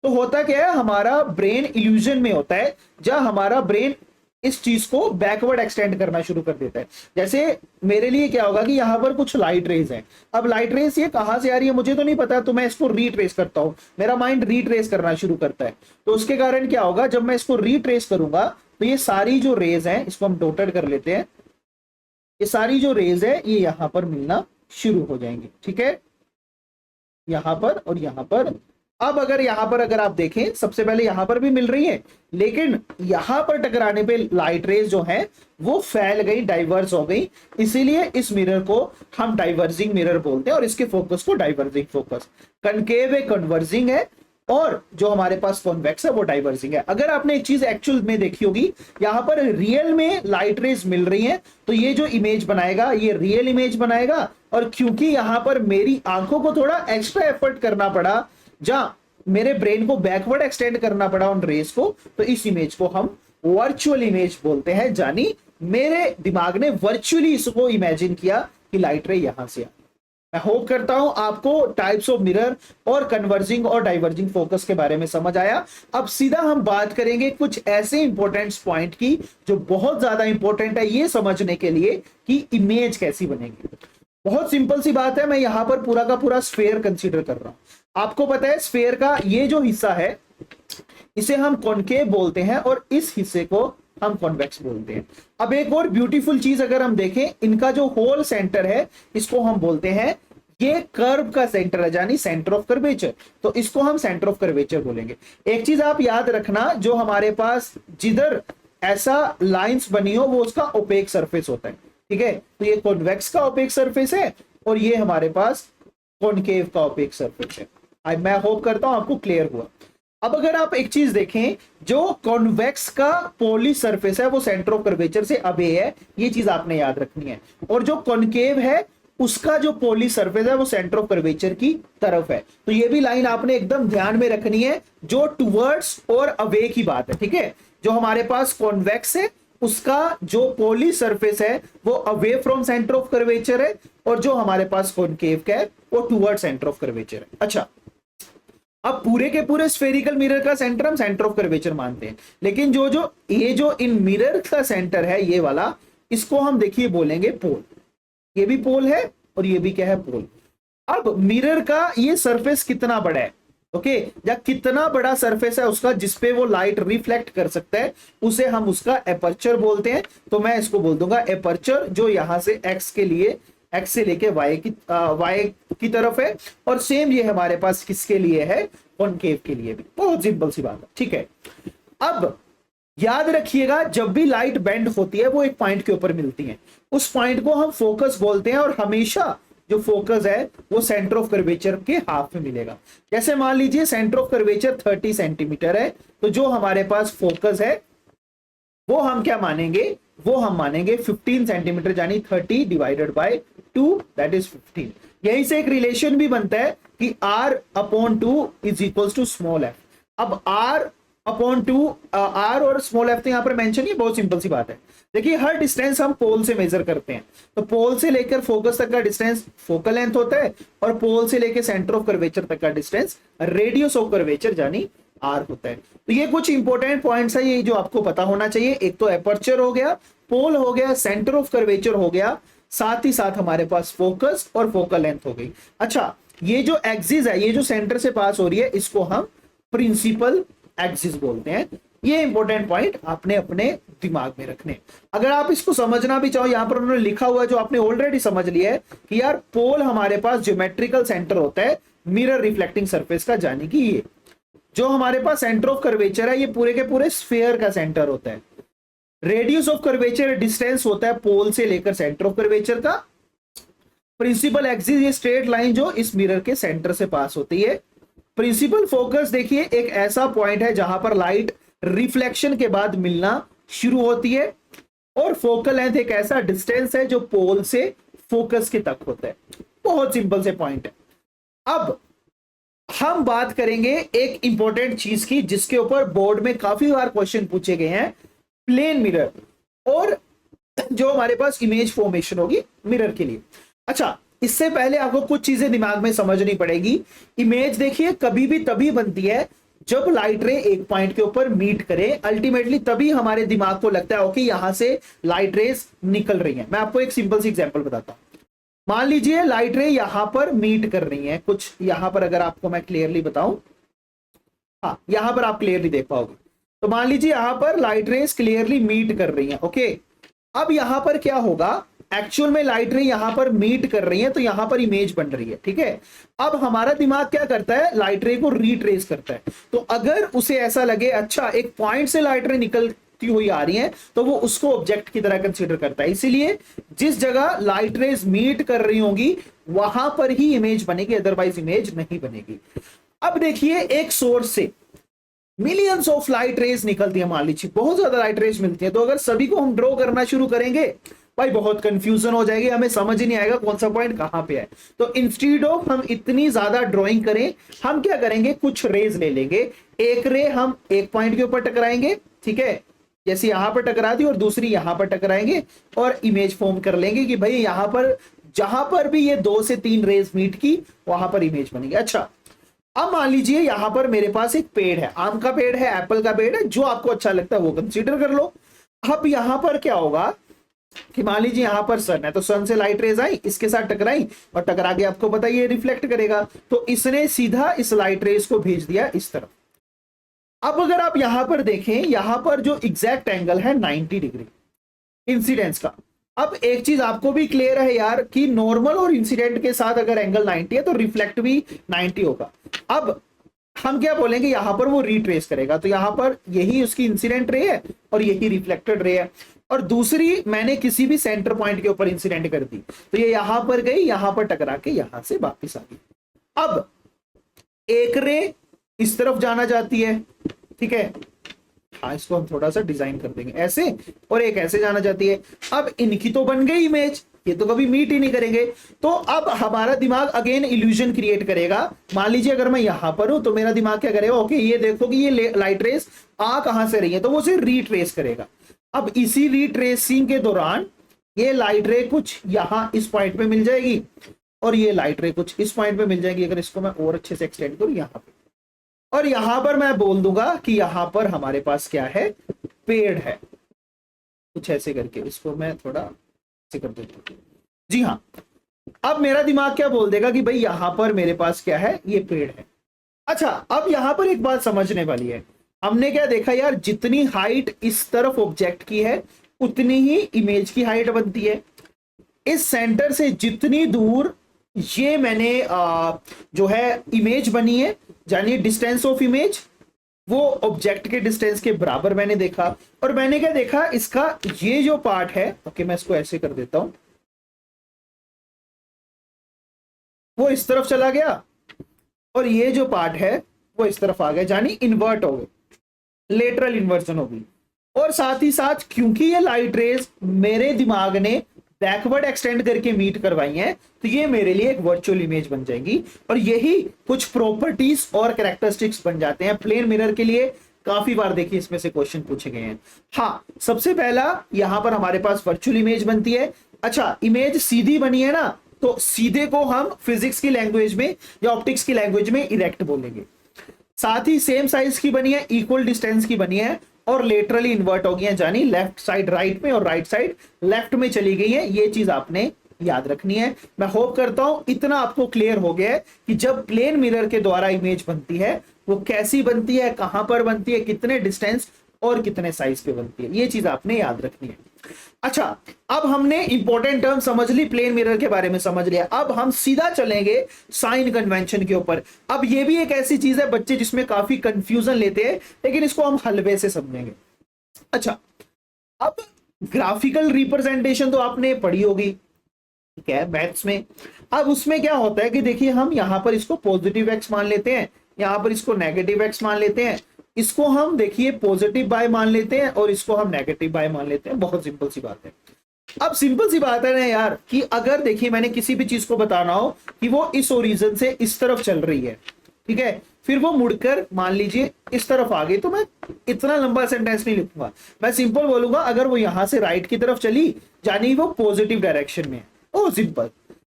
तो होता क्या है हमारा ब्रेन इल्यूजन में होता है, जहां हमारा ब्रेन इस चीज को बैकवर्ड एक्सटेंड करना शुरू कर देता है। जैसे मेरे लिए क्या होगा कि यहां पर कुछ लाइट रेज है। अब लाइट रेज ये कहां से आ रही है मुझे तो नहीं पता, तो मैं इसको रीट्रेस करता हूं, मेरा माइंड रीट्रेस करना शुरू करता है। तो उसके कारण क्या होगा, जब मैं इसको रीट्रेस करूंगा तो ये सारी जो रेज हैं, इसको हम डॉटेड कर लेते हैं, ये सारी जो रेज है ये यहां पर मिलना शुरू हो जाएंगी। ठीक है, यहां पर और यहां पर। अब अगर यहां पर अगर आप देखें, सबसे पहले यहां पर भी मिल रही है, लेकिन यहां पर टकराने पे लाइट रेज जो है वो फैल गई, डाइवर्स हो गई। इसीलिए इस मिरर को हम डाइवर्जिंग मिरर बोलते हैं और इसके फोकस को डाइवर्जिंग फोकस। कनकेव है, कन्वर्जिंग है, और जो हमारे पास कॉन्वेक्स है वो डाइवर्जिंग है। अगर आपने एक चीज एक्चुअल में देखी होगी, यहां पर रियल में लाइट रेज मिल रही हैं, तो ये जो इमेज बनाएगा ये रियल इमेज बनाएगा। और क्योंकि यहां पर मेरी आंखों को थोड़ा एक्स्ट्रा एफर्ट करना पड़ा, जहां मेरे ब्रेन को बैकवर्ड एक्सटेंड करना पड़ा उन रेस को, तो इस इमेज को हम वर्चुअल इमेज बोलते हैं। जानी मेरे दिमाग ने वर्चुअली इसको इमेजिन किया कि लाइट रे यहां से आ। मैं होप करता हूं आपको टाइप्स ऑफ मिरर और कन्वर्जिंग और डाइवर्जिंग फोकस के बारे में समझ आया। अब सीधा हम बात करेंगे कुछ ऐसे इंपॉर्टेंट पॉइंट की जो बहुत ज्यादा इंपॉर्टेंट है ये समझने के लिए कि इमेज कैसी बनेगी। बहुत सिंपल सी बात है, मैं यहां पर पूरा का पूरा स्फेयर कंसीडर कर रहा हूं। आपको पता है स्फेयर का ये जो हिस्सा है इसे हम कॉनकेव बोलते हैं और इस हिस्से को हम कॉन्वेक्स बोलते हैं। अब एक और ब्यूटीफुल चीज अगर हम देखें, इनका जो होल सेंटर है इसको हम बोलते हैं, ये कर्व का सेंटर है, यानी सेंटर ऑफ कर्वेचर। तो इसको हम सेंटर ऑफ कर्वेचर बोलेंगे। एक चीज आप याद रखना, जो हमारे पास जिधर ऐसा लाइंस बनी हो वो उसका ओपेक सरफेस होता है। ठीक है, तो ये कॉन्वेक्स का ओपेक सरफेस है और ये हमारे पास कॉनकेव का ओपेक सरफेस है। मैं होप करता हूं आपको क्लियर हुआ। अब अगर आप एक चीज देखें, जो कॉन्वेक्स का पोली सरफेस है वो सेंटर ऑफ कर्वेचर से अवे है, ये चीज आपने याद रखनी है। और जो कॉनकेव है उसका जो पोली सरफेस है वो सेंटर ऑफ कर्वेचर की तरफ है। तो ये भी लाइन आपने एकदम ध्यान में रखनी है, जो टुवर्ड्स और अवे की बात है, ठीक है। जो हमारे पास कॉन्वेक्स है उसका जो पोली सरफेस है वो away from centre of curvature है, और जो हमारे पास कॉनकेव का है वो टुवर्ड सेंटर ऑफ कर्वेचर है। अच्छा, अब पूरे के पूरे स्फेरिकल मिरर का सेंटर हम सेंटर ऑफ कर्वेचर मानते हैं, लेकिन जो जो ये जो इन मिरर का सेंटर है ये वाला, इसको हम देखिए बोलेंगे पोल। ये भी पोल है और ये भी क्या है, पोल। अब मिरर का ये सरफेस कितना बड़ा है, ओके, या कितना बड़ा सरफेस है उसका जिसपे वो लाइट रिफ्लेक्ट कर सकता है, उसे हम उसका एपर्चर बोलते हैं। तो मैं इसको बोल दूंगा एपर्चर, जो यहां से एक्स के लिए, एक्स से लेके वाई की तरफ है, और सेम ये हमारे पास किसके लिए है, कॉनकेव के लिए भी। बहुत सिंपल सी बात है, ठीक है। अब याद रखिएगा, जब भी लाइट बेंड होती है वो एक पॉइंट के ऊपर मिलती है, उस पॉइंट को हम फोकस बोलते हैं, और हमेशा जो फोकस है वो सेंटर ऑफ कर्वेचर के हाफ में मिलेगा। जैसे मान लीजिए सेंटर ऑफ कर्वेचर 30 सेंटीमीटर है, तो जो हमारे पास फोकस है वो हम क्या मानेंगे, वो हम मानेंगे 15 सेंटीमीटर, यानी 30 डिवाइडेड बाय 2 दैट इज 15। यहीं से एक रिलेशन भी बनता है कि r/2 is equals to small f। अब r/2 r और स्मॉल f तो यहां पर मेंशन ही, बहुत सिंपल सी बात है। देखिए हर डिस्टेंस हम पोल से मेजर करते हैं, तो पोल से लेकर फोकस तक का डिस्टेंस फोकल लेंथ होता है, और पोल से लेकर सेंटर ऑफ कर्वेचर तक का डिस्टेंस रेडियस ऑफ कर्वेचर यानी आर होता है। तो ये कुछ इंपॉर्टेंट पॉइंट्स है, ये जो आपको पता होना चाहिए। एक तो एपर्चर हो गया, पोल हो गया, सेंटर ऑफ कर्वेचर हो गया, साथ ही साथ हमारे पास फोकस और फोकल लेंथ हो गई। अच्छा, ये जो एक्सिस है, ये जो सेंटर से पास हो रही है, इसको हम प्रिंसिपल एक्सिस बोलते हैं। ये इंपॉर्टेंट पॉइंट आपने अपने दिमाग में रखने। अगर आप इसको समझना भी चाहो, यहां पर उन्होंने लिखा हुआ है जो आपने ऑलरेडी समझ लिया है कि यार पोल हमारे पास ज्योमेट्रिकल सेंटर होता है मिरर रिफ्लेक्टिंग सरफेस का, जाने की ये जो हमारे पास सेंटर ऑफ कर्वेचर है ये पूरे के पूरे स्फीयर का सेंटर होता है। रेडियस ऑफ कर्वेचर डिस्टेंस होता है पोल से लेकर सेंटर ऑफ कर्वेचर का। प्रिंसिपल एक्सिस ये स्ट्रेट लाइन जो इस मिरर के सेंटर से पास होती है। प्रिंसिपल फोकस देखिए एक ऐसा पॉइंट है जहां पर लाइट रिफ्लेक्शन के बाद मिलना शुरू होती है, और फोकल लेंथ एक ऐसा डिस्टेंस है जो पोल से फोकस के तक होता है। बहुत सिंपल से पॉइंट है। अब हम बात करेंगे एक इंपॉर्टेंट चीज की जिसके ऊपर बोर्ड में काफी बार क्वेश्चन पूछे गए हैं, प्लेन मिरर और जो हमारे पास इमेज फॉर्मेशन होगी मिरर के लिए। अच्छा, इससे पहले आपको कुछ चीजें दिमाग में समझनी पड़ेगी। इमेज देखिए कभी भी तभी बनती है जब लाइट रे एक पॉइंट के ऊपर मीट करे, अल्टीमेटली तभी हमारे दिमाग को लगता है ओके यहां से लाइट रेज निकल रही है। मैं आपको एक सिंपल सी एग्जांपल बताता हूं। मान लीजिए लाइट रे यहां पर मीट कर रही है कुछ, यहां पर अगर आपको मैं क्लियरली बताऊं, हाँ यहां पर आप क्लियरली देख पाओगे। तो मान लीजिए यहां पर लाइट रेज क्लियरली मीट कर रही है, ओके। अब यहां पर क्या होगा, एक्चुअल में लाइट रे यहां पर मीट कर रही है तो यहां पर इमेज बन रही है, ठीक है। अब हमारा दिमाग क्या करता है, लाइट रे को रीट्रेस करता है। तो अगर उसे ऐसा लगे अच्छा एक पॉइंट से लाइट रे निकलती हुई आ रही है, तो वो उसको ऑब्जेक्ट की तरह कंसीडर करता है। इसीलिए जिस जगह लाइट रेज मीट कर रही होंगी वहां पर ही इमेज बनेगी, अदरवाइज इमेज नहीं बनेगी। अब देखिए एक सोर्स से मिलियंस ऑफ लाइट रेज निकलती है, मान लीजिए बहुत ज्यादा लाइट रेज मिलती है, तो अगर सभी को हम ड्रॉ करना शुरू करेंगे भाई बहुत कंफ्यूजन हो जाएगी, हमें समझ ही नहीं आएगा कौन सा पॉइंट कहां पे है। तो इंस्टीड ऑफ हम इतनी ज्यादा ड्राइंग करें, हम क्या करेंगे कुछ रेज ले लेंगे। एक रे हम एक पॉइंट के ऊपर टकराएंगे, ठीक है, जैसे यहां पर टकरा दी, और दूसरी यहां पर टकराएंगे और इमेज फॉर्म कर लेंगे कि भाई यहां पर जहां पर भी ये 2 से 3 रेज मीट की वहां पर इमेज बनेगी। अच्छा, अब मान लीजिए यहां पर मेरे पास एक पेड़ है, आम का पेड़ है, एप्पल का पेड़ है, जो आपको अच्छा लगता है वो कंसीडर कर लो। अब यहां पर क्या होगा कि मान लीजिए यहां पर सन है, तो सन से लाइट रेज आई, इसके साथ टकराई, और टकरा के आपको पता ये रिफ्लेक्ट करेगा, तो इसने सीधा इस लाइट रेज को भेज दिया इस तरफ। अब अगर आप यहां पर देखें, यहां पर जो एग्जैक्ट एंगल है 90 डिग्री इंसिडेंस का। अब एक चीज आपको भी क्लियर है यार कि नॉर्मल और इंसिडेंट के साथ अगर एंगल 90 है तो रिफ्लेक्ट भी 90 होगा। अब हम क्या बोलेंगे, यहां पर वो रीट्रेस करेगा, तो यहां पर यही उसकी इंसिडेंट रे है और यही रिफ्लेक्टेड रे है, और दूसरी मैंने किसी भी सेंटर पॉइंट के ऊपर इंसिडेंट कर दी, तो ये यहां पर गई, यहां पर टकरा के यहां से वापस आ गई। अब एक रे इस तरफ जाना चाहती है, ठीक है, हाँ इसको हम थोड़ा सा डिजाइन कर देंगे ऐसे, और एक ऐसे जाना चाहती है। अब इनकी तो बन गई इमेज, ये तो कभी मीट ही नहीं करेंगे। तो अब हमारा दिमाग अगेन इल्यूजन क्रिएट करेगा। मान लीजिए अगर मैं यहां पर हूं तो मेरा दिमाग क्या करेगा, ओके ये देखो कि ये लाइट रेस आ कहां से रही है, तो वो उसे रीट्रेस करेगा। अब इसी रीट्रेसिंग के दौरान ये लाइट रे कुछ यहां इस पॉइंट पे मिल जाएगी, और ये लाइट रे कुछ इस पॉइंट पे मिल जाएगी। अगर इसको मैं और अच्छे से एक्सटेंड करूं यहां पे, और यहां पर मैं बोल दूंगा कि यहां पर हमारे पास क्या है, पेड़ है, कुछ ऐसे करके इसको मैं थोड़ा ऐसे कर देता हूं। जी हाँ, अब मेरा दिमाग क्या बोल देगा कि भाई यहां पर मेरे पास क्या है, ये पेड़ है। अच्छा, अब यहां पर एक बात समझने वाली है। हमने क्या देखा यार, जितनी हाइट इस तरफ ऑब्जेक्ट की है उतनी ही इमेज की हाइट बनती है। इस सेंटर से जितनी दूर ये मैंने जो है इमेज बनी है, यानी डिस्टेंस ऑफ इमेज, वो ऑब्जेक्ट के डिस्टेंस के बराबर मैंने देखा। और मैंने क्या देखा, इसका ये जो पार्ट है, ओके मैं इसको ऐसे कर देता हूं, वो इस तरफ चला गया, और ये जो पार्ट है वो इस तरफ आ गया, यानी इन्वर्ट हो गए, लेटरल इन्वर्जन होगी। और साथ ही साथ क्योंकि ये लाइट रेज मेरे दिमाग ने बैकवर्ड एक्सटेंड करके मीट करवाई हैं, तो ये मेरे लिए एक वर्चुअल इमेज बन जाएंगी। और यही कुछ प्रॉपर्टीज और कैरेक्टरिस्टिक्स बन जाते हैं प्लेन मिरर के लिए। काफी बार देखिए इसमें से क्वेश्चन पूछे गए हैं। हाँ, सबसे पहला यहां पर हमारे पास वर्चुअल इमेज बनती है। अच्छा, इमेज सीधी बनी है ना, तो सीधे को हम फिजिक्स की लैंग्वेज में या ऑप्टिक्स की लैंग्वेज में इरेक्ट बोलेंगे। साथ ही सेम साइज की बनी है, इक्वल डिस्टेंस की बनी है, और लेटरली इन्वर्ट हो गई है, यानी लेफ्ट साइड राइट में और राइट साइड लेफ्ट में चली गई है। ये चीज आपने याद रखनी है। मैं होप करता हूं इतना आपको क्लियर हो गया है कि जब प्लेन मिरर के द्वारा इमेज बनती है वो कैसी बनती है, कहां पर बनती है, कितने डिस्टेंस और कितने साइज पे बनती है, ये चीज आपने याद रखनी है। अच्छा, अब हमने इंपॉर्टेंट टर्म समझ ली, प्लेन मिरर के बारे में समझ लिया। अब हम सीधा चलेंगे साइन कन्वेंशन के ऊपर। अब ये भी एक ऐसी चीज है बच्चे जिसमें काफी कंफ्यूजन लेते हैं, लेकिन इसको हम हलवे से समझेंगे। अच्छा, अब ग्राफिकल रिप्रेजेंटेशन तो आपने पढ़ी होगी, ठीक है, मैथ्स में। अब उसमें क्या होता है कि देखिए हम यहां पर इसको पॉजिटिव एक्स मान लेते हैं, यहां पर इसको नेगेटिव एक्स मान लेते हैं, इसको हम देखिए पॉजिटिव बाय मान लेते हैं, और इसको हम नेगेटिव बाय मान लेते हैं। बहुत सिंपल सी बात है। अब सिंपल सी बात है ना यार, कि अगर देखिए मैंने किसी भी चीज को बताना हो कि वो इस ओरिजिन से इस तरफ चल रही है, ठीक है, फिर वो मुड़कर मान लीजिए इस तरफ आ गई, तो मैं इतना लंबा सेंटेंस नहीं लिखूंगा। मैं सिंपल बोलूंगा अगर वो यहां से राइट की तरफ चली यानी वो पॉजिटिव डायरेक्शन में है, ओ सिंपल।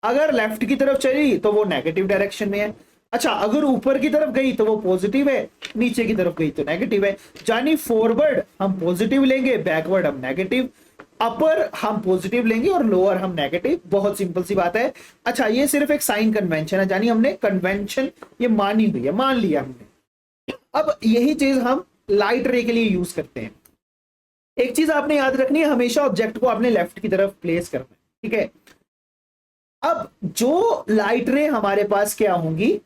अगर लेफ्ट की तरफ चली तो वो नेगेटिव डायरेक्शन में है। अच्छा, अगर ऊपर की तरफ गई तो वो पॉजिटिव है, नीचे की तरफ गई तो नेगेटिव है। यानी फॉरवर्ड हम पॉजिटिव लेंगे, बैकवर्ड हम नेगेटिव, अपर हम पॉजिटिव लेंगे और लोअर हम नेगेटिव। बहुत सिंपल सी बात है। अच्छा, ये सिर्फ एक साइन कन्वेंशन है, यानी हमने कन्वेंशन ये मानी हुई है, मान लिया हमने। अब यही चीज हम लाइट रे के लिए यूज करते हैं। एक चीज आपने याद रखनी है, हमेशा ऑब्जेक्ट को आपने लेफ्ट की तरफ प्लेस करना है, ठीक है। अब जो लाइट रे हमारे पास क्या होंगी,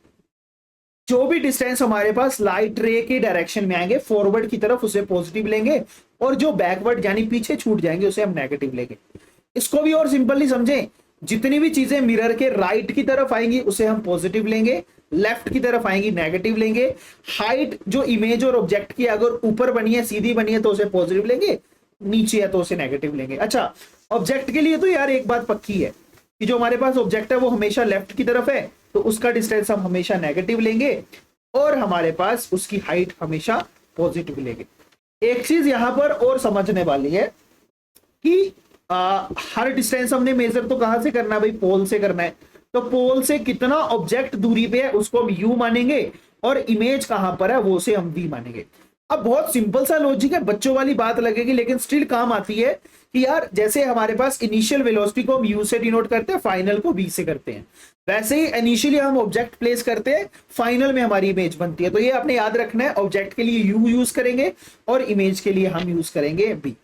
जो भी डिस्टेंस हमारे पास लाइट रे के डायरेक्शन में आएंगे फॉरवर्ड की तरफ उसे पॉजिटिव लेंगे, और जो बैकवर्ड यानी पीछे छूट जाएंगे उसे हम नेगेटिव लेंगे। इसको भी और सिंपली समझें, जितनी भी चीजें मिरर के राइट की तरफ आएंगी उसे हम पॉजिटिव लेंगे, लेफ्ट की तरफ आएंगी नेगेटिव लेंगे। हाइट जो इमेज और ऑब्जेक्ट की अगर ऊपर बनी है, सीधी बनी है, तो उसे पॉजिटिव लेंगे, नीचे है तो उसे नेगेटिव लेंगे। अच्छा, ऑब्जेक्ट के लिए तो यार एक बात पक्की है कि जो हमारे पास ऑब्जेक्ट है वो हमेशा लेफ्ट की तरफ है, तो उसका डिस्टेंस हम हमेशा नेगेटिव लेंगे, और हमारे पास उसकी हाइट हमेशा पॉजिटिव लेंगे। एक चीज यहां पर और समझने वाली है कि हर डिस्टेंस हमने मेजर तो कहां से करना है भाई, पोल से करना है। तो पोल से कितना ऑब्जेक्ट दूरी पे है उसको हम यू मानेंगे, और इमेज कहां पर है वो से हम वी मानेंगे। अब बहुत सिंपल सा लॉजिक है, बच्चों वाली बात लगेगी लेकिन स्टिल काम आती है कि यार जैसे हमारे पास इनिशियल वेलोसिटी को हम यू से डिनोट करते हैं, फाइनल को वी से करते हैं, वैसे ही इनिशियली हम ऑब्जेक्ट प्लेस करते हैं, फाइनल में हमारी इमेज बनती है। तो ये आपने याद रखना है, ऑब्जेक्ट के लिए यू यूज करेंगे और इमेज के लिए हम यूज करेंगे वी।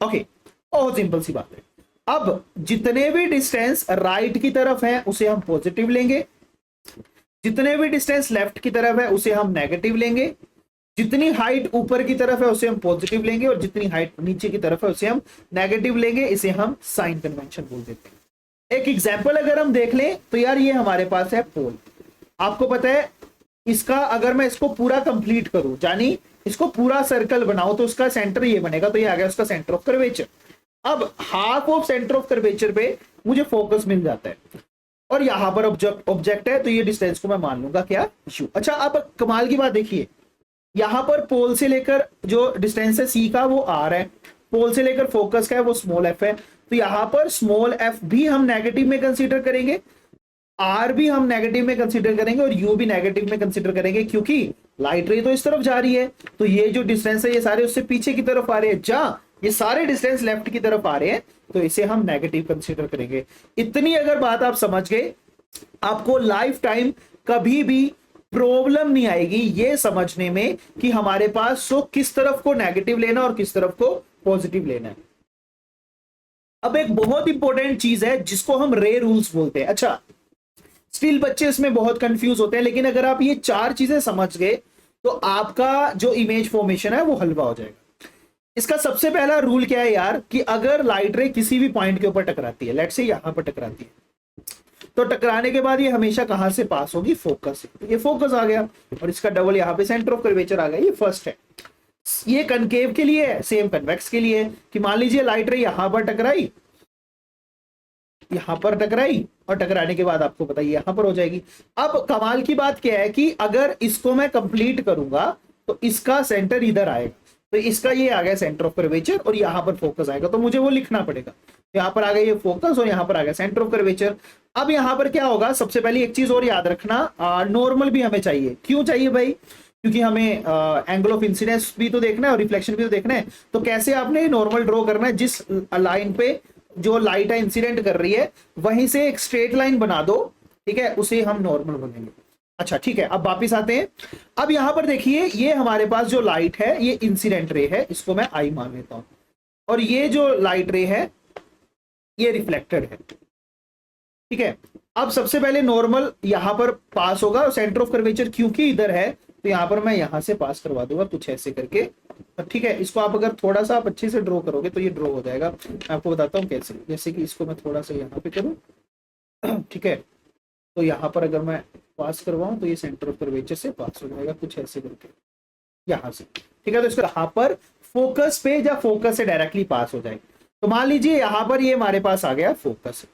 ओके, बहुत सिंपल सी बात है। अब जितने भी डिस्टेंस राइट की तरफ है उसे हम पॉजिटिव लेंगे, जितने भी डिस्टेंस लेफ्ट की तरफ है उसे हम नेगेटिव लेंगे, जितनी हाइट ऊपर की तरफ है उसे हम पॉजिटिव लेंगे, और जितनी हाइट नीचे की तरफ है उसे हम नेगेटिव लेंगे। इसे हम साइन कन्वेंशन बोल देते हैं। एक एग्जांपल अगर हम देख लें तो यार ये हमारे पास है पोल। आपको पता है इसका अगर मैं इसको पूरा कंप्लीट करूं, यानी इसको पूरा सर्कल बनाओ, तो उसका सेंटर ये बनेगा, तो ये आ गया उसका सेंटर ऑफ कर्वेचर। अब half of centre of curvature पे मुझे फोकस मिल जाता है, और यहां पर ऑब्जेक्ट है, तो ये डिस्टेंस को मैं मान लूंगा क्या, यू। अच्छा, अब कमाल की बात देखिए, यहां पर पोल से लेकर जो डिस्टेंस है सी का वो आर है, पोल से लेकर फोकस का है वो स्मॉल एफ है, तो यहां पर स्मॉल एफ भी हम नेगेटिव में कंसीडर करेंगे, आर भी हम नेगेटिव में कंसीडर करेंगे, और यू भी नेगेटिव में कंसीडर करेंगे, क्योंकि लाइट रे तो इस तरफ जा रही है, तो ये जो डिस्टेंस है ये सारे उससे पीछे की तरफ आ रहे हैं, जहां ये सारे डिस्टेंस लेफ्ट की तरफ आ रहे हैं, तो इसे हम नेगेटिव कंसीडर करेंगे। इतनी अगर बात आप समझ गए, आपको लाइफ टाइम कभी भी प्रॉब्लम नहीं आएगी ये समझने में कि हमारे पास सो किस तरफ को नेगेटिव लेना और किस तरफ को पॉजिटिव लेना है। अब एक बहुत इंपॉर्टेंट चीज है जिसको हम रे रूल्स बोलते हैं। अच्छा, स्टिल बच्चे इसमें बहुत कंफ्यूज होते हैं, लेकिन अगर आप ये चार चीजें समझ गए तो आपका जो इमेज फॉर्मेशन है वो हलवा हो जाएगा। इसका सबसे पहला रूल क्या है यार, कि अगर लाइट रे किसी भी पॉइंट के ऊपर टकराती है, लेट्स से यहां पर टकराती है, तो टकराने के बाद ये हमेशा कहां से पास होगी, फोकस से। ये फोकस आ गया, और इसका डबल यहां पे सेंटर ऑफ कर्वेचर आ गया, ये फर्स्ट है। ये कनकेव के लिए है, सेम कन्वेक्स के लिए, कि मान लीजिए लाइट रे यहां पर टकराई, यहां पर टकराई, और टकराने के बाद आपको बताइए यहां पर हो जाएगी। अब कमाल की बात क्या है कि अगर इसको मैं कंप्लीट करूंगा तो इसका सेंटर इधर आएगा, तो इसका ये आ गया सेंटर ऑफ कर्वेचर, और यहां पर फोकस आएगा, तो मुझे वो लिखना पड़ेगा। यहां पर आ गया ये फोकस, और यहां पर आ गया सेंटर ऑफ कर्वेचर। अब यहां पर क्या होगा, सबसे पहले एक चीज और याद रखना, नॉर्मल भी हमें चाहिए। क्यों चाहिए भाई, क्योंकि हमें एंगल ऑफ इंसिडेंस भी तो देखना है और रिफ्लेक्शन भी तो देखना है। तो कैसे आपने नॉर्मल ड्रॉ करना है, जिस लाइन पे जो लाइट है इंसिडेंट कर रही है वहीं से एक स्ट्रेट लाइन बना दो, ठीक है, उसे हम नॉर्मल बोलेंगे। अच्छा ठीक है, अब वापिस आते हैं। अब यहां पर देखिए, ये हमारे पास जो लाइट है ये इंसिडेंट रे है, इसको मैं आई मान लेता हूं, और ये जो लाइट रे है ये रिफ्लेक्टेड है, ठीक है। अब सबसे पहले नॉर्मल यहां पर पास होगा, और सेंटर ऑफ कर्वेचर क्योंकि इधर है तो यहां पर मैं यहां से पास करवा दूंगा कुछ ऐसे करके, ठीक है। इसको आप अगर थोड़ा सा आप अच्छे से ड्रॉ करोगे तो ये ड्रॉ हो जाएगा। मैं आपको बताता हूँ कैसे, जैसे कि इसको मैं थोड़ा सा यहाँ पे करूँ, ठीक है, तो यहाँ पर अगर मैं पास करवाऊं तो ये सेंटर ऑफ कर्वेचर से पास हो जाएगा कुछ ऐसे करके यहाँ से, ठीक है। तो इसको यहाँ पर फोकस पे या फोकस से डायरेक्टली पास हो जाएगा। तो मान लीजिए यहाँ पर ये हमारे पास आ गया फोकस,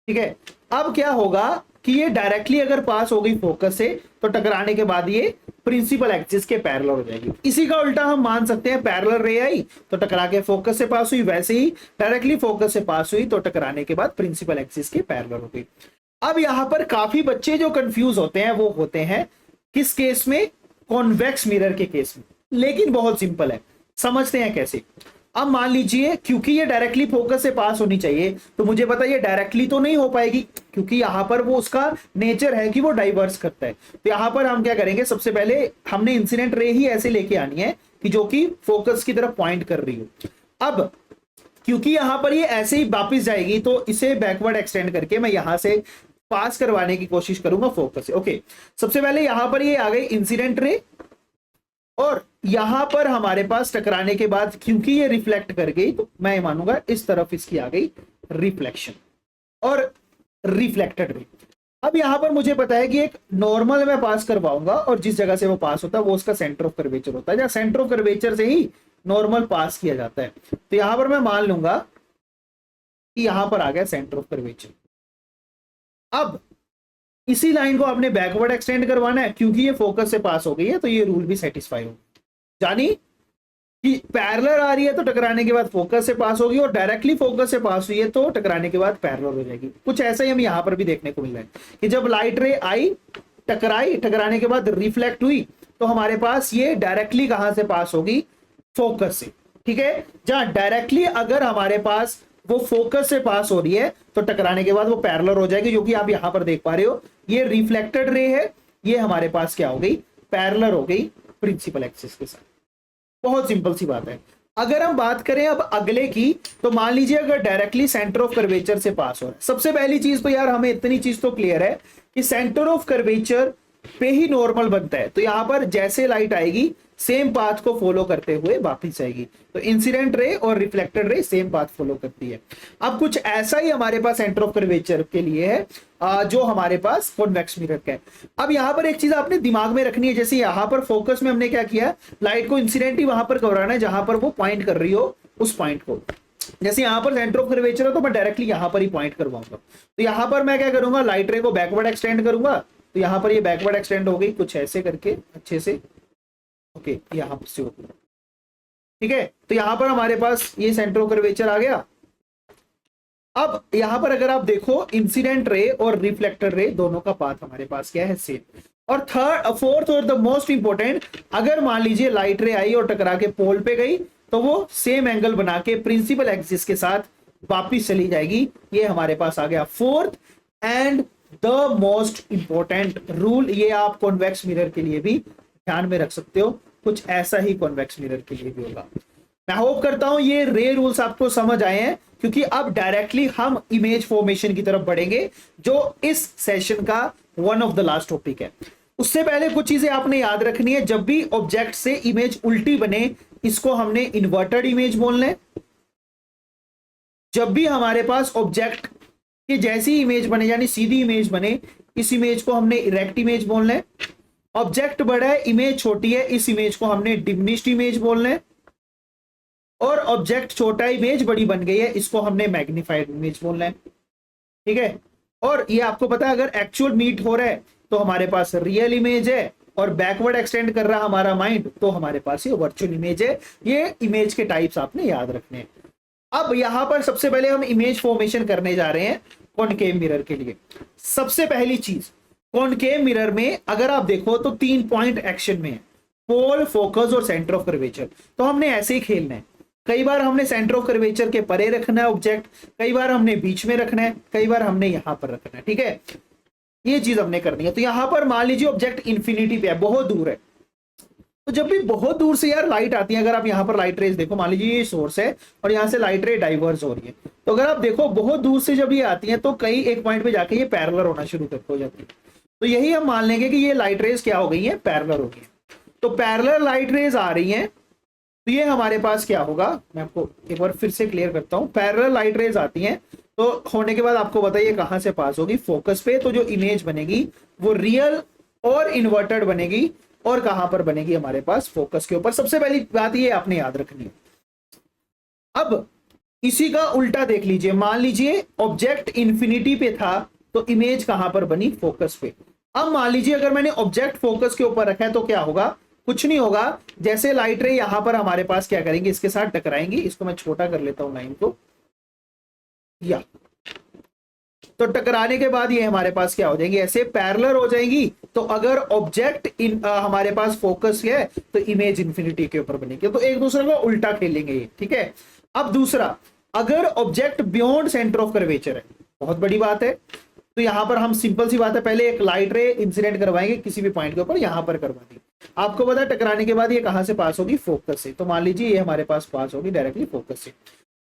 ठीक है। अब क्या होगा कि ये डायरेक्टली अगर पास हो गई फोकस से, तो टकराने के बाद ये प्रिंसिपल एक्सिस के पैरेलल हो जाएगी। इसी का उल्टा हम मान सकते हैं, पैरेलल रे आई तो टकरा के फोकस से पास हुई, वैसे ही डायरेक्टली फोकस से पास हुई तो टकराने के बाद प्रिंसिपल एक्सिस के पैरेलल हो गई। अब यहां पर काफी बच्चे जो कंफ्यूज होते हैं वो होते हैं किस केस में, कॉन्वेक्स मिरर के केस में। लेकिन बहुत सिंपल है, समझते हैं कैसे। अब मान लीजिए क्योंकि ये डायरेक्टली फोकस से पास होनी चाहिए, तो मुझे पता है ये डायरेक्टली तो नहीं हो पाएगी, क्योंकि यहां पर वो उसका नेचर है कि वो डाइवर्स करता है। तो यहां पर हम क्या करेंगे, सबसे पहले हमने इंसिडेंट रे ही ऐसे लेके आनी है कि जो कि फोकस की तरफ पॉइंट कर रही हो। अब क्योंकि यहां पर ये ऐसे ही वापस जाएगी, तो इसे बैकवर्ड एक्सटेंड करके मैं यहां से पास करवाने की कोशिश करूंगा फोकस से। ओके, सबसे पहले यहां पर ये आ गई इंसिडेंट रे, और यहां पर हमारे पास टकराने के बाद क्योंकि ये रिफ्लेक्ट कर गई, तो मैं मानूंगा इस तरफ इसकी आ गई रिफ्लेक्शन और रिफ्लेक्टेड रे। अब यहां पर मुझे पता है कि एक नॉर्मल मैं पास करवाऊंगा, और जिस जगह से वो पास होता है वो उसका सेंटर ऑफ कर्वेचर होता है, या सेंटर ऑफ कर्वेचर से ही नॉर्मल पास किया जाता है। तो यहां पर मैं मान लूंगा कि यहां पर आ गया सेंटर ऑफ कर्वेचर। अब इसी लाइन को आपने बैकवर्ड एक्सटेंड करवाना है, क्योंकि ये फोकस से पास हो गई है, तो ये रूल भी सेटिस्फाई होगा, यानी कि पैरेलल आ रही है तो टकराने के बाद फोकस से पास होगी, और डायरेक्टली फोकस से पास हुई है तो टकराने के बाद पैरेलल हो जाएगी। कुछ ऐसा ही हम यहां पर भी देखने को मिल रहा है कि जब लाइट रे आई, टकराई, टकराने के बाद रिफ्लेक्ट हुई, तो हमारे पास ये डायरेक्टली कहां से पास होगी, फोकस से, ठीक है। जहां डायरेक्टली अगर हमारे पास वो फोकस से पास हो रही है तो टकराने के बाद वो पैरेलल हो जाएगी, जो कि आप यहां पर देख पा रहे हो, ये रिफ्लेक्टेड रे है, ये हमारे पास क्या हो गई, पैरेलल हो गई प्रिंसिपल एक्सिस के साथ। बहुत सिंपल सी बात है। अगर हम बात करें अब अगले की, तो मान लीजिए अगर डायरेक्टली सेंटर ऑफ कर्वेचर से पास हो रहा है, सबसे पहली चीज तो यार हमें इतनी चीज तो क्लियर है कि सेंटर ऑफ कर्वेचर पे ही नॉर्मल बनता है, तो यहां पर जैसे लाइट आएगी सेम पाथ को फॉलो करते हुए वापस आएगी। तो इंसिडेंट रे और reflected ray same path follow करती है। अब कुछ ऐसा ही हमारे पास सेंटर ऑफ कर्वेचर के लिए है जो हमारे पास कॉन्वेक्स मिरर का है। अब यहां पर एक चीज आपने दिमाग में रखनी है, जैसे यहां पर फोकस में हमने क्या किया, लाइट को इंसिडेंट ही वहां पर करवाना है जहां पर वो पॉइंट कर रही हो उस पॉइंट को। जैसे यहां पर सेंटर ऑफ कर्वेचर है तो मैं डायरेक्टली यहां पर ही पॉइंट करवाऊंगा। तो यहां पर मैं क्या करूंगा, लाइट रे को बैकवर्ड एक्सटेंड करूंगा। तो यहां पर ये बैकवर्ड एक्सटेंड हो गई कुछ ऐसे करके अच्छे से, ओके यहां से हो, ठीक है। तो यहां पर हमारे पास ये सेंटर ऑफ कर्वेचर आ गया। अब यहां पर अगर आप देखो इंसिडेंट रे और रिफ्लेक्टेड रे दोनों का पाथ हमारे पास क्या है, सेम। और फोर्थ और द मोस्ट इंपॉर्टेंट, अगर मान लीजिए लाइट रे आई और टकरा के पोल पे गई तो वो सेम एंगल बना के प्रिंसिपल एक्सिस के साथ वापिस चली जाएगी। ये हमारे पास आ गया fourth and the most important rule. ये आप कॉन्वेक्स मिरर के लिए भी ध्यान में रख सकते हो, कुछ ऐसा ही कॉन्वेक्स मिरर के लिए भी होगा। मैं होप करता हूं ये रे रूल्स आपको समझ आए हैं, क्योंकि अब डायरेक्टली हम इमेज फॉर्मेशन की तरफ बढ़ेंगे जो इस सेशन का one of the last topic है। उससे पहले कुछ चीजें आपने याद रखनी है। जब भी ऑब्जेक्ट से इमेज उल्टी बने इसको हमने इन्वर्टेड इमेज बोलना है। जब भी हमारे पास ऑब्जेक्ट की जैसी इमेज बने यानी सीधी इमेज बने, इस इमेज को हमने इरेक्ट इमेज बोलना है। ऑब्जेक्ट बड़ा है इमेज छोटी है, इस इमेज को हमने डिमिनिश्ड इमेज बोलना है। और ऑब्जेक्ट छोटा इमेज बड़ी बन गई है, इसको हमने मैग्नीफाइड इमेज बोलना है, ठीक है। और ये आपको पता है अगर एक्चुअल मीट हो रहा है तो हमारे पास रियल इमेज है, और बैकवर्ड एक्सटेंड कर रहा हमारा माइंड तो हमारे पास ये वर्चुअल इमेज है। ये इमेज के टाइप्स आपने याद रखने हैं। अब यहां पर सबसे पहले हम इमेज फॉर्मेशन करने जा रहे हैं कॉनकेव मिरर के लिए। सबसे पहली चीज, कॉनकेव मिरर में अगर आप देखो तो 3 पॉइंट एक्शन में है, पोल, फोकस और सेंटर ऑफ कर्वेचर। तो हमने ऐसे ही खेलना है। कई बार हमने सेंटर ऑफ कर्वेचर के परे रखना है ऑब्जेक्ट, कई बार हमने बीच में रखना है, कई बार हमने यहां पर रखना है, ठीक है। ये चीज हमने करनी है। तो यहां पर मान लीजिए ऑब्जेक्ट इंफिनिटी पे है, बहुत दूर है। तो जब भी बहुत दूर से यार लाइट आती है, अगर आप यहां पर लाइट रेज देखो, मान लीजिए ये सोर्स है और यहां से लाइट रे डाइवर्स हो रही है, तो अगर आप देखो बहुत दूर से जब ये आती है तो कई एक पॉइंट पे जाके ये पैरेलल होना शुरू हो जाती है। तो यही हम मान लेंगे कि ये लाइट रेज क्या हो गई है, पैरेलल हो गई है। तो पैरेलल लाइट रेज आ रही है तो ये हमारे पास क्या होगा, मैं आपको एक बार फिर से क्लियर करता हूं। पैरेलल लाइट रेज आती हैं तो होने के बाद आपको बताइए कहां से पास होगी, फोकस पे। तो जो इमेज बनेगी वो रियल और इन्वर्टेड बनेगी, और कहां पर बनेगी हमारे पास, फोकस के ऊपर। सबसे पहली बात ये आपने याद रखनी है। अब इसी का उल्टा देख लीजिए, मान लीजिए ऑब्जेक्ट इंफिनिटी पे था तो इमेज कहां पर बनी, फोकस पे। अब मान लीजिए अगर मैंने ऑब्जेक्ट फोकस के ऊपर रखा है तो क्या होगा, कुछ नहीं होगा। जैसे लाइट रे यहां पर हमारे पास क्या करेंगे, इसके साथ टकराएंगी। इसको मैं छोटा कर लेता हूं लाइन को, या तो टकराने के बाद ये हमारे पास क्या हो जाएंगी, ऐसे पैरेलल हो जाएंगी। तो अगर ऑब्जेक्ट हमारे पास फोकस है तो इमेज इंफिनिटी के ऊपर बनेगी। तो एक दूसरे को उल्टा खेलेंगे ये, ठीक है। अब दूसरा, अगर object beyond centre of curvature है, बहुत बड़ी बात है। तो यहां पर हम सिंपल सी बात है, पहले एक लाइट रे इंसिडेंट करवाएंगे किसी भी पॉइंट के ऊपर, यहां पर करवा दी। आपको पता है टकराने के बाद ये कहां से पास होगी, फोकस से। तो मान लीजिए ये हमारे पास पास होगी डायरेक्टली फोकस से।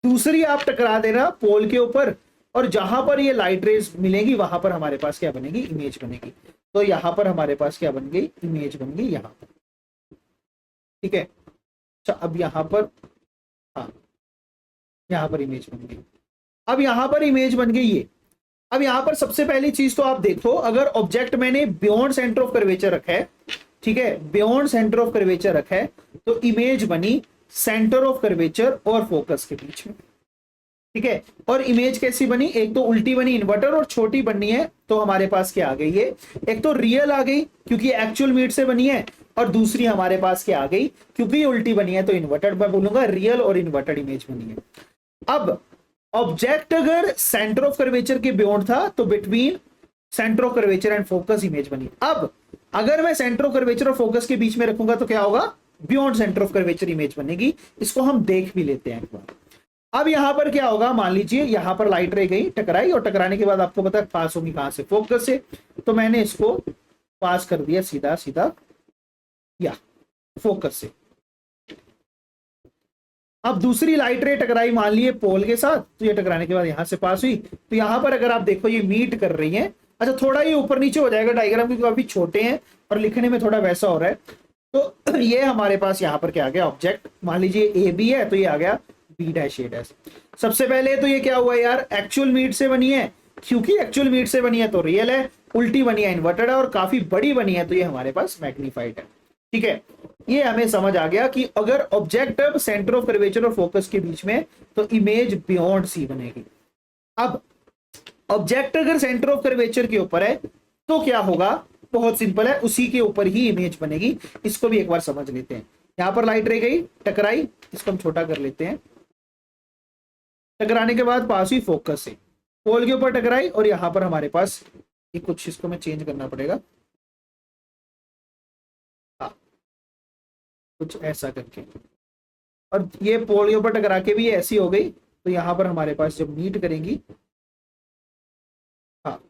दूसरी आप टकरा देना पोल के ऊपर, और जहां पर ये लाइट रेज मिलेंगी वहां पर हमारे पास क्या बनेगी, इमेज बनेगी। तो यहां पर हमारे पास क्या बन गई, इमेज बन गई यहां पर, ठीक है। अच्छा अब यहां पर, हाँ यहां पर इमेज बन गई। अब यहां पर इमेज बन गई ये। अब यहां पर सबसे पहली चीज तो आप देखो, अगर ऑब्जेक्ट मैंने बियॉन्ड सेंटर ऑफ कर्वेचर रखा है, ठीक है, बियॉन्ड सेंटर ऑफ कर्वेचर रखा है, तो इमेज बनी सेंटर ऑफ कर्वेचर और फोकस के बीच में, ठीक है। और इमेज कैसी बनी, एक तो उल्टी बनी इन्वर्टर, और छोटी बननी है तो हमारे पास क्या आ गई है, एक तो रियल आ गई क्योंकि एक्चुअल मीट से बनी है, और दूसरी हमारे पास क्या आ गई, क्योंकि ये उल्टी बनी है तो इन्वर्टेड। मैं बोलूंगा रियल और इन्वर्टेड इमेज बनी है। अब ऑब्जेक्ट अगर सेंटर ऑफ कर्वेचर के बियॉन्ड था तो between centre of curvature and focus image बनी। अब अगर मैं सेंटर ऑफ कर्वेचर और फोकस के बीच में रखूंगा तो क्या होगा, beyond centre of curvature image बनेगी। इसको हम देख भी लेते हैं एक बार। अब यहां पर क्या होगा, मान लीजिए यहां पर लाइट रे गई, टकराई, और टकराने के बाद आपको पता है पास होगी कहां से, फोकस से। तो मैंने इसको पास कर दिया सीधा सीधा या फोकस से। अब दूसरी लाइट रे टकराई मान लिए पोल के साथ, तो ये टकराने के बाद यहां से पास हुई। तो यहां पर अगर आप देखो ये मीट कर रही है, अच्छा थोड़ा ये ऊपर नीचे हो जाएगा डायग्राम क्योंकि काफी छोटे हैं और लिखने में थोड़ा वैसा हो रहा है। तो ये हमारे पास यहाँ पर क्या आ गया ऑब्जेक्ट, मान लीजिए ए बी है तो ये आ गया बी डैश ए डैश। सबसे पहले तो ये क्या हुआ यार, एक्चुअल मीट से बनी है, क्योंकि एक्चुअल मीट से बनी है तो रियल है, उल्टी बनी है इन्वर्टेड है, और काफी बड़ी बनी है तो ये हमारे पास मैग्नीफाइड है। ठीक है, ये हमें समझ आ गया कि अगर ऑब्जेक्ट सेंटर ऑफ कर्वेचर और फोकस के बीच में तो इमेज बियॉन्ड सी बनेगी। अब ऑब्जेक्ट अगर सेंटर ऑफ कर्वेचर के ऊपर है तो क्या होगा, बहुत सिंपल है, उसी के ऊपर ही इमेज बनेगी। इसको भी एक बार समझ लेते हैं। यहां पर लाइट रह गई, टकराई, इसको हम छोटा कर लेते हैं। टकराने के बाद पास हुई फोकस से, पोल के ऊपर टकराई और यहां पर हमारे पास ये कुछ, इसको मैं चेंज करना पड़ेगा, हाँ कुछ ऐसा करके, और ये पोल के ऊपर टकरा के भी ये ऐसी हो गई तो यहां पर हमारे पास जब मीट करेंगी, हाँ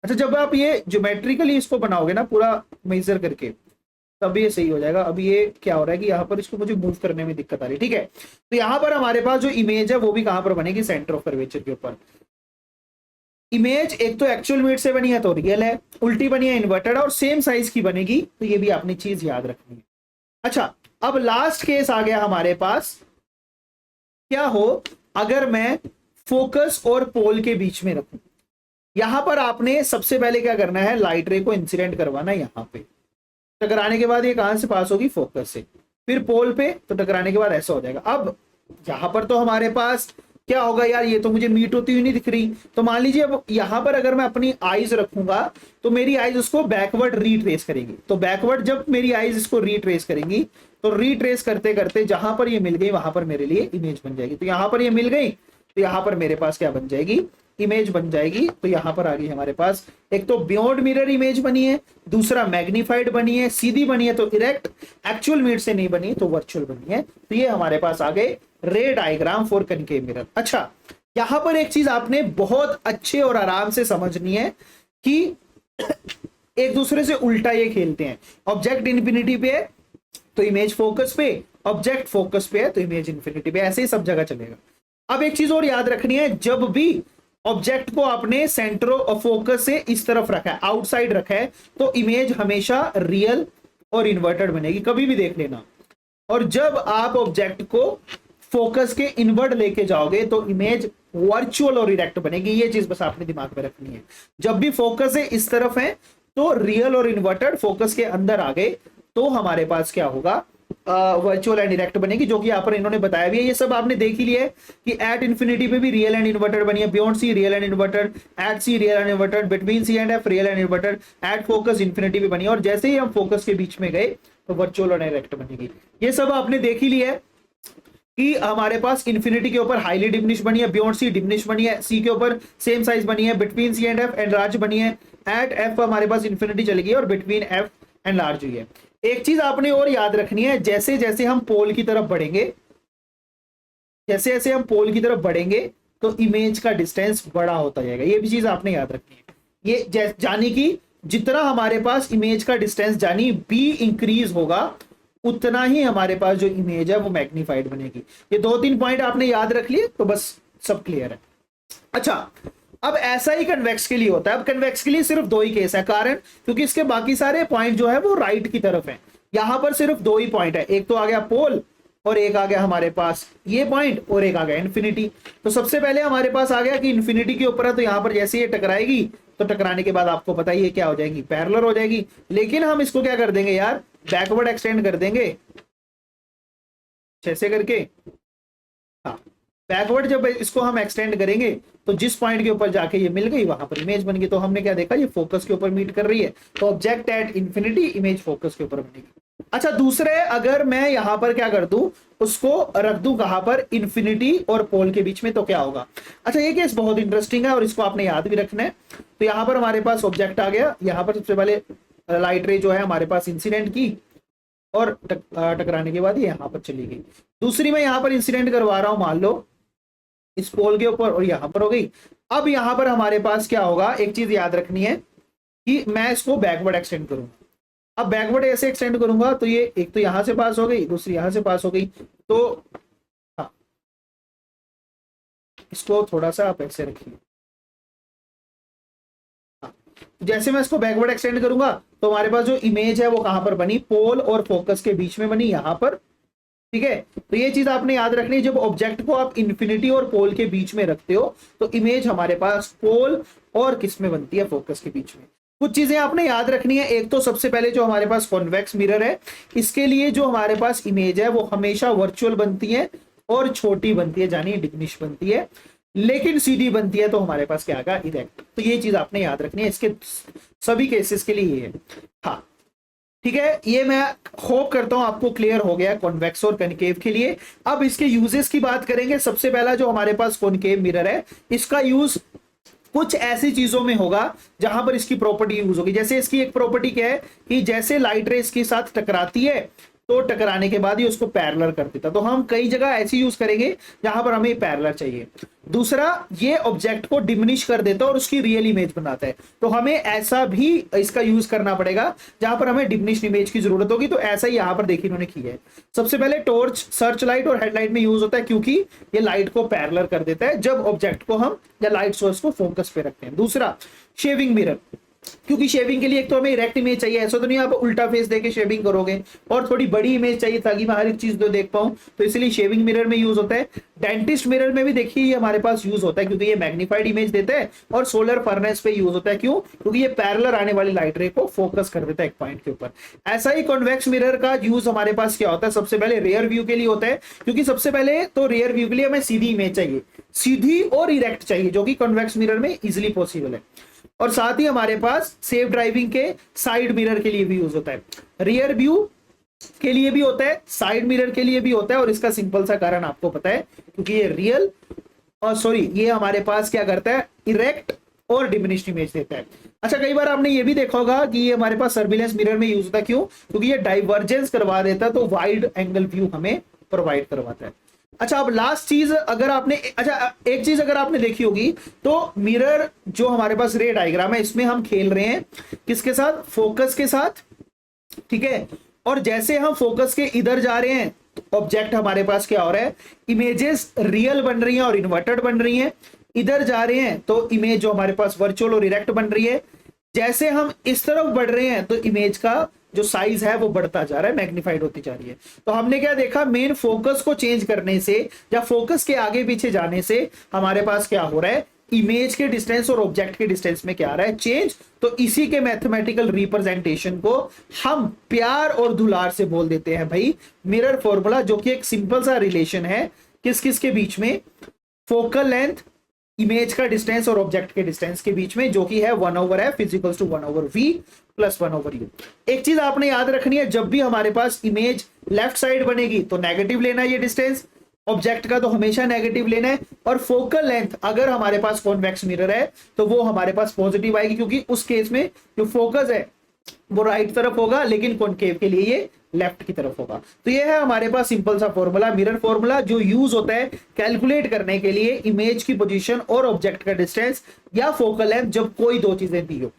अच्छा जब आप ये ज्योमेट्रिकली इसको बनाओगे ना पूरा मेजर करके तब ये सही हो जाएगा। अभी ये क्या हो रहा है कि यहाँ पर इसको मुझे मूव करने में दिक्कत आ रही है। ठीक है, तो यहाँ पर हमारे पास जो इमेज है वो भी कहां पर बनेगी, सेंटर ऑफ कर्वेचर के ऊपर। इमेज एक तो एक्चुअल मीट से बनी है तो रियल है, उल्टी बनी है इन्वर्टेड, और सेम साइज की बनेगी, तो ये भी आपने चीज याद रखनी है। अच्छा अब लास्ट केस आ गया हमारे पास, क्या हो अगर मैं फोकस और पोल के बीच में रखूं। यहां पर आपने सबसे पहले क्या करना है, लाइट रे को इंसिडेंट करवाना है यहां पे, टकराने के बाद ये कहां से पास होगी, फोकस से, फिर पोल पे, तो टकराने के बाद ऐसा हो जाएगा। अब यहां पर तो हमारे पास क्या होगा यार, ये तो मुझे मीट होती हुई नहीं दिख रही, तो मान लीजिए अब यहां पर अगर मैं अपनी आईज रखूंगा तो मेरी आईज उसको बैकवर्ड रीट्रेस करेगी। तो बैकवर्ड जब मेरी आईज इसको रीट्रेस करेंगी तो रीट्रेस करते करते जहां पर ये मिल गई वहां पर मेरे लिए इमेज बन जाएगी। तो यहां पर ये मिल गई तो यहां पर मेरे पास क्या बन जाएगी, इमेज बन जाएगी। तो यहां पर आ गई हमारे पास, एक तो बियॉन्ड मिरर इमेज बनी है, दूसरा मैग्नीफाइड बनी है, सीधी बनी है तो इरेक्ट, एक्चुअल मिरर से नहीं बनी तो वर्चुअल बनी है। तो ये हमारे पास आ गए रे डायग्राम फॉर कनकेव मिरर। अच्छा यहां पर एक चीज आपने बहुत अच्छे और आराम से समझनी है कि एक दूसरे से उल्टा ये खेलते हैं, ऑब्जेक्ट इंफिनिटी पे है तो इमेज फोकस पे, ऑब्जेक्ट फोकस पे है तो इमेज इंफिनिटी पे, ऐसे ही सब जगह चलेगा। अब एक चीज और याद रखनी है, जब भी ऑब्जेक्ट को आपने सेंटर ऑफ फोकस से इस तरफ रखा है, आउटसाइड रखा है, तो इमेज हमेशा रियल और इन्वर्टेड बनेगी, कभी भी देख लेना। और जब आप ऑब्जेक्ट को फोकस के इनवर्ड लेके जाओगे तो इमेज वर्चुअल और इरेक्ट बनेगी। ये चीज बस आपने दिमाग में रखनी है, जब भी फोकस है इस तरफ है तो रियल और इन्वर्टेड, फोकस के अंदर आ गए तो हमारे पास क्या होगा, वर्चुअल एंड इरेक्ट बनेगी, जो कि यहाँ पर इन्होंने बताया भी है। ये सब आपने देख ही लिया है कि एट इन्फिनिटी पे भी रियल एंड इन्वर्टेड बनी है, beyond C real and inverted, at C real and inverted, between C and F real and inverted, at focus infinity पे बनी है, और जैसे ही हम फोकस के बीच में गए तो वर्चुअल और इरेक्ट बनेगी। ये सब आपने देख ही लिया है कि हमारे पास इन्फिनिटी के ऊपर हाईली डिमिनिश बनी है, बियॉन्ड सी डिमिनिश बनी है, सी के ऊपर सेम साइज बनी है, between C and F and large बनी है, एट एफ हमारे पास इन्फिनिटी चलेगी और बिटवीन एफ एंड लार्ज हुई है। एक चीज आपने और याद रखनी है, जैसे जैसे हम पोल की तरफ बढ़ेंगे, जैसे जैसे हम पोल की तरफ बढ़ेंगे तो इमेज का डिस्टेंस बड़ा होता जाएगा। ये भी चीज आपने याद रखनी है, ये जानी कि जितना हमारे पास इमेज का डिस्टेंस जानी बी इंक्रीज होगा उतना ही हमारे पास जो इमेज है वो मैग्नीफाइड बनेगी। ये 2-3 पॉइंट आपने याद रख लिए तो बस सब क्लियर है। अच्छा अब ऐसा ही कन्वेक्स के लिए होता है। अब कन्वेक्स के लिए सिर्फ 2 ही केस है, कारण क्योंकि इसके बाकी सारे पॉइंट जो है वो राइट की तरफ है, यहां पर सिर्फ 2 ही पॉइंट है, एक तो आ गया पोल और एक आ गया हमारे पास ये पॉइंट और एक आ गया इन्फिनिटी। तो सबसे पहले हमारे पास आ गया कि इन्फिनिटी के ऊपर है तो यहां पर जैसे ये टकराएगी तो टकराने के बाद आपको पता ही है क्या हो जाएगी, पैरेलल हो जाएगी। लेकिन हम इसको क्या कर देंगे यार, बैकवर्ड एक्सटेंड कर देंगे जैसे करके, हाँ बैकवर्ड जब इसको हम एक्सटेंड करेंगे तो जिस पॉइंट के ऊपर जाके ये मिल गई वहां पर इमेज बन गई। तो हमने क्या देखा, ये फोकस के ऊपर मीट कर रही है तो object at infinity, image focus के ऊपर बनेगी। अच्छा दूसरे अगर मैं यहां पर क्या कर दूं, उसको रख दूं कहां पर, इन्फिनिटी और पोल के बीच में, तो क्या होगा। अच्छा ये केस बहुत इंटरेस्टिंग है और इसको आपने याद भी रखना है। तो यहां पर हमारे पास ऑब्जेक्ट आ गया, यहां पर सबसे पहले लाइट रे जो है हमारे पास इंसिडेंट की और टकराने के बाद ये यहां पर चली गई। दूसरी मैं यहां पर इंसिडेंट करवा रहा हूं, मान लो इस पोल के ऊपर और यहां पर हो गई। अब यहां पर हमारे पास क्या होगा, एक चीज याद रखनी है कि मैं इसको बैकवर्ड एक्सटेंड करूंगा। अब बैकवर्ड ऐसे एक्सटेंड करूंगा तो ये एक तो यहां से पास हो गई, दूसरी यहां से पास हो गई। तो हाँ इसको थोड़ा सा आप ऐसे रखिए, हाँ जैसे मैं इसको बैकवर्ड एक्सटेंड करूंगा तो हमारे पास जो इमेज है वो कहां पर बनी, पोल और फोकस के बीच में बनी, यहां पर। ठीक है, तो ये चीज आपने याद रखनी है, जब ऑब्जेक्ट को आप इन्फिनिटी और पोल के बीच में रखते हो तो इमेज हमारे पास पोल और किस में बनती है, फोकस के बीच में। कुछ चीजें आपने याद रखनी है। एक तो सबसे पहले जो हमारे पास कॉन्वेक्स मिरर है, इसके लिए जो हमारे पास इमेज है वो हमेशा वर्चुअल बनती है और छोटी बनती है, यानी डिमिनिश बनती है। लेकिन सीधी बनती है तो हमारे पास क्या आएगा, इरेक्ट। तो ये चीज आपने याद रखनी है, इसके सभी केसेस के लिए ये है। हाँ ठीक है, ये मैं होप करता हूं आपको क्लियर हो गया कॉन्वेक्स और कनकेव के लिए। अब इसके यूजेस की बात करेंगे। सबसे पहला जो हमारे पास कॉनकेव मिरर है, इसका यूज कुछ ऐसी चीजों में होगा जहां पर इसकी प्रॉपर्टी यूज होगी। जैसे इसकी एक प्रॉपर्टी क्या है कि जैसे लाइट रे इसके साथ टकराती है तो टकराने के बाद ही उसको पैरेलल कर देता, तो हम कई जगह ऐसी यूज करेंगे जहां पर हमें पैरेलल चाहिए। दूसरा, ये ऑब्जेक्ट को डिमिनिश कर देता है और उसकी रियल इमेज बनाता है, तो हमें ऐसा भी इसका यूज करना पड़ेगा जहां पर हमें डिमिनिश इमेज की जरूरत होगी। तो ऐसा ही यहां पर देखिए इन्होंने किया है। सबसे पहले टॉर्च, सर्च लाइट और हेडलाइट में यूज होता है, क्योंकि ये लाइट को पैरेलल कर देता है जब ऑब्जेक्ट को हम या लाइट सोर्स को फोकस पे रखते हैं। दूसरा, शेविंग मिरर, क्योंकि शेविंग के लिए एक तो हमें इरेक्ट इमेज चाहिए, ऐसा तो नहीं आप उल्टा फेस देके शेविंग करोगे, और थोड़ी बड़ी इमेज चाहिए ताकि मैं हर एक चीज तो देख पाऊं, तो इसलिए शेविंग मिरर में यूज होता है। डेंटिस्ट मिरर में भी देखिए ये हमारे पास यूज होता है, क्योंकि ये मैग्नीफाइड इमेज देता है और सोलर फर्नेस पे यूज होता है। क्यों? क्योंकि ये पैरेलल आने वाली लाइट रे को फोकस कर देता है एक पॉइंट के ऊपर। ऐसा ही कॉन्वेक्स मिरर का यूज हमारे पास क्या होता है, सबसे पहले रेयर व्यू के लिए होता है, क्योंकि सबसे पहले तो रेयर व्यू के लिए हमें सीधी इमेज चाहिए, सीधी और इरेक्ट चाहिए, जो कि कॉन्वेक्स मिरर में इजिली पॉसिबल है। और साथ ही हमारे पास सेफ ड्राइविंग के साइड मिरर के लिए भी यूज होता है, रियर व्यू के लिए भी होता है, साइड मिरर के लिए भी होता है। और इसका सिंपल सा कारण आपको पता है, क्योंकि ये रियल और ये हमारे पास क्या करता है, इरेक्ट और डिमिनिश्ड इमेज देता है। अच्छा, कई बार आपने ये भी देखा होगा कि ये हमारे पास सर्विलेंस मिरर में यूज होता है। क्यों? क्योंकि ये डाइवर्जेंस करवा देता है, तो वाइड एंगल व्यू हमें प्रोवाइड करवाता है। अच्छा, अब लास्ट चीज अगर आपने एक चीज अगर आपने देखी होगी तो मिरर जो हमारे पास रे डायग्राम है, इसमें हम खेल रहे हैं किसके साथ, फोकस के साथ। ठीक है, और जैसे हम फोकस के इधर जा रहे हैं तो ऑब्जेक्ट हमारे पास क्या हो रहा है, इमेजेस रियल बन रही हैं और इन्वर्टेड बन रही हैं। इधर जा रहे हैं तो इमेज जो हमारे पास वर्चुअल और इरेक्ट बन रही है। जैसे हम इस तरफ बढ़ रहे हैं तो इमेज का जो साइज है वो बढ़ता जा रहा है, मैग्नीफाइड होती जा रही है। तो हमने क्या देखा, मेन फोकस को चेंज करने से या फोकस के आगे पीछे जाने से हमारे पास क्या हो रहा है, इमेज के डिस्टेंस और ऑब्जेक्ट के डिस्टेंस में क्या आ रहा है, चेंज। तो इसी के मैथमेटिकल रिप्रेजेंटेशन को हम प्यार और दुलार से बोल देते हैं भाई मिरर फॉर्मूला, जो कि एक सिंपल सा रिलेशन है किस किस के बीच में, फोकल लेंथ, इमेज का डिस्टेंस और ऑब्जेक्ट के डिस्टेंस के बीच में, जो कि है 1/f equals to 1/v plus 1/u। एक चीज आपने याद रखनी है, जब भी हमारे पास इमेज लेफ्ट साइड बनेगी तो नेगेटिव लेना है ये डिस्टेंस, ऑब्जेक्ट का तो हमेशा नेगेटिव लेना है। और फोकल लेंथ अगर हमारे पास कॉन्वेक्स मिरर है तो वो हमारे पास पॉजिटिव आएगी, क्योंकि उस केस में जो फोकस है वो राइट तरफ होगा, लेकिन कॉनकेव के लिए ये लेफ्ट की तरफ होगा। तो ये है हमारे पास सिंपल सा फॉर्मूला, मिरर फॉर्मूला, जो यूज होता है कैलकुलेट करने के लिए इमेज की पोजीशन और ऑब्जेक्ट का डिस्टेंस या फोकल लेंथ, जब कोई दो चीजें दी हो,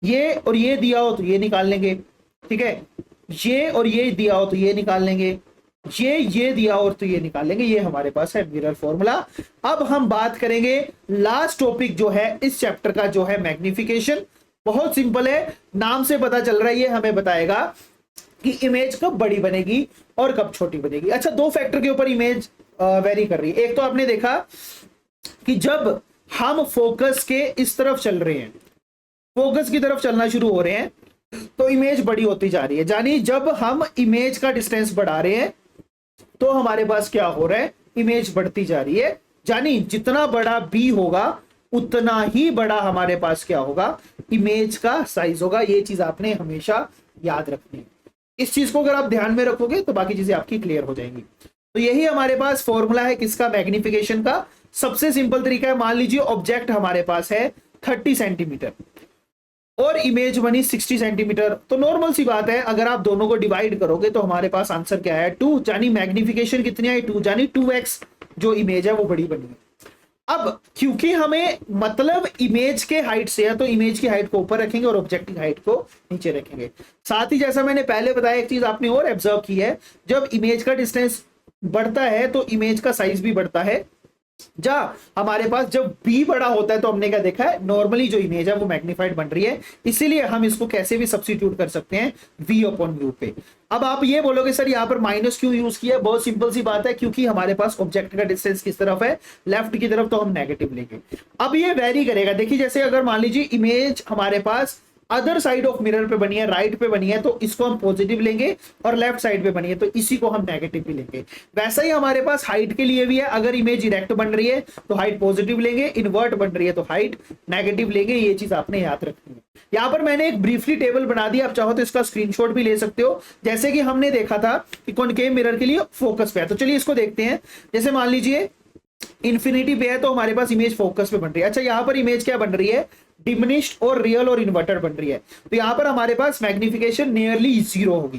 ये और ये दिया हो तो ये निकाल लेंगे। ठीक है, ये और ये दिया हो तो ये निकाल लेंगे, ये दिया हो तो ये निकाल लेंगे। ये हमारे पास है मिरर फॉर्मूला। अब हम बात करेंगे लास्ट टॉपिक जो है इस चैप्टर का, जो है मैग्निफिकेशन। बहुत सिंपल है, नाम से पता चल रहा है, ये हमें बताएगा कि इमेज कब बड़ी बनेगी और कब छोटी बनेगी। अच्छा, दो फैक्टर के ऊपर इमेज वेरी कर रही है। एक तो आपने देखा कि जब हम फोकस के इस तरफ चल रहे हैं, फोकस की तरफ चलना शुरू हो रहे हैं, तो इमेज बड़ी होती जा रही है। यानी जब हम इमेज का डिस्टेंस बढ़ा रहे हैं तो हमारे पास क्या हो रहा है, इमेज बढ़ती जा रही है। यानी जितना बड़ा बी होगा उतना ही बड़ा हमारे पास क्या होगा, इमेज का साइज होगा। ये चीज आपने हमेशा याद रखनी है। इस चीज को अगर आप ध्यान में रखोगे तो बाकी चीजें आपकी क्लियर हो जाएंगी। तो यही हमारे पास फॉर्मूला है किसका, मैग्निफिकेशन का। सबसे सिंपल तरीका है, मान लीजिए ऑब्जेक्ट हमारे पास है 30 सेंटीमीटर और इमेज बनी 60 सेंटीमीटर, तो नॉर्मल सी बात है, अगर आप दोनों को डिवाइड करोगे तो हमारे पास आंसर क्या है, 2। यानी मैग्निफिकेशन कितनी आई, 2, यानी 2x जो इमेज है वो बड़ी बनी है। अब क्योंकि हमें मतलब इमेज के हाइट से है, तो इमेज की हाइट को ऊपर रखेंगे और ऑब्जेक्ट की हाइट को नीचे रखेंगे। साथ ही जैसा मैंने पहले बताया, एक चीज आपने और ऑब्जर्व की है, जब इमेज का डिस्टेंस बढ़ता है तो इमेज का साइज भी बढ़ता है। जहां हमारे पास जब b बड़ा होता है तो हमने क्या देखा है, नॉर्मली जो इमेज है वो मैग्नीफाइड बन रही है, इसीलिए हम इसको कैसे भी सब्स्टिट्यूट कर सकते हैं v अपॉन म्यू पे। अब आप ये बोलोगे सर यहाँ पर माइनस क्यों यूज किया, बहुत सिंपल सी बात है, क्योंकि हमारे पास ऑब्जेक्ट का डिस्टेंस किस तरफ है, लेफ्ट की तरफ, तो हम नेगेटिव लेंगे। अब ये वेरी करेगा, देखिए जैसे अगर मान लीजिए इमेज हमारे पास अदर साइड ऑफ मिरर पे बनी है, राइट पे बनी है, तो इसको हम पॉजिटिव लेंगे, और लेफ्ट साइड पे बनी है तो इसी को हम नेगेटिव भी लेंगे। वैसा ही हमारे पास हाइट के लिए भी है, अगर इमेज इरेक्ट बन रही है तो हाइट पॉजिटिव लेंगे, इन्वर्ट बन रही है तो हाइट नेगेटिव लेंगे। ये चीज आपने याद रखनी है। यहां पर मैंने एक ब्रीफली टेबल बना दी, आप चाहो तो इसका स्क्रीनशॉट भी ले सकते हो, जैसे कि हमने देखा था कि कॉनकेव मिरर के लिए फोकस पे है। तो चलिए इसको देखते हैं। जैसे मान लीजिए इन्फिनिटी पे है तो हमारे पास इमेज फोकस पे बन रही है। अच्छा, यहां पर इमेज क्या बन रही है, डिमिनिश्ड और रियल और इन्वर्टेड बन रही है, तो यहां पर हमारे पास मैग्निफिकेशन नियरली 0 होगी।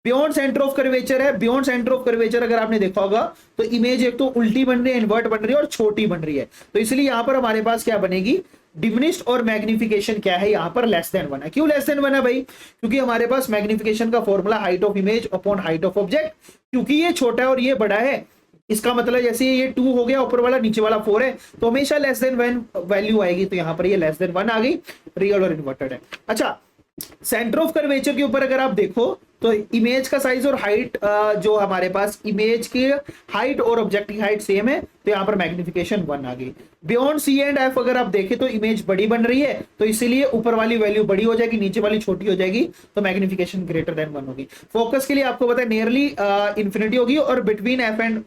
बियॉन्ड सेंटर ऑफ कर्वेचर है, बियॉन्ड सेंटर ऑफ कर्वेचर अगर आपने देखा होगा तो इमेज एक तो उल्टी बन रही है, इन्वर्ट बन रही है और छोटी बन रही है, तो इसलिए यहां पर हमारे पास क्या बनेगी, डिमिनिश्ड और मैग्निफिकेशन क्या है यहां पर लेस देन 1 है। क्यों लेस देन 1 है भाई, क्योंकि हमारे पास मैग्निफिकेशन का formula height of image upon height of object, क्योंकि ये छोटा है और ये बड़ा है, इसका मतलब जैसे ये 2 हो गया, ऊपर वाला नीचे वाला 4 है, तो हमेशा लेस देन 1 वैल्यू आएगी, तो यहां पर ये लेस देन 1 आ गई, रियल और इन्वर्टेड है। अच्छा, सेंटर ऑफ कर्वेचर के ऊपर अगर आप देखो तो इमेज का साइज और हाइट, जो हमारे पास इमेज की हाइट और ऑब्जेक्ट की हाइट सेम है, तो यहां पर मैग्निफिकेशन 1 आ गई। बियॉन्ड सी एंड एफ अगर आप देखें तो इमेज बड़ी बन रही है, तो इसीलिए ऊपर वाली वैल्यू बड़ी हो जाएगी, नीचे वाली छोटी हो जाएगी, तो मैग्निफिकेशन ग्रेटर देन 1 होगी। फोकस के लिए आपको पता है नियरली इंफिनिटी होगी, और बिटवीन एफ एंड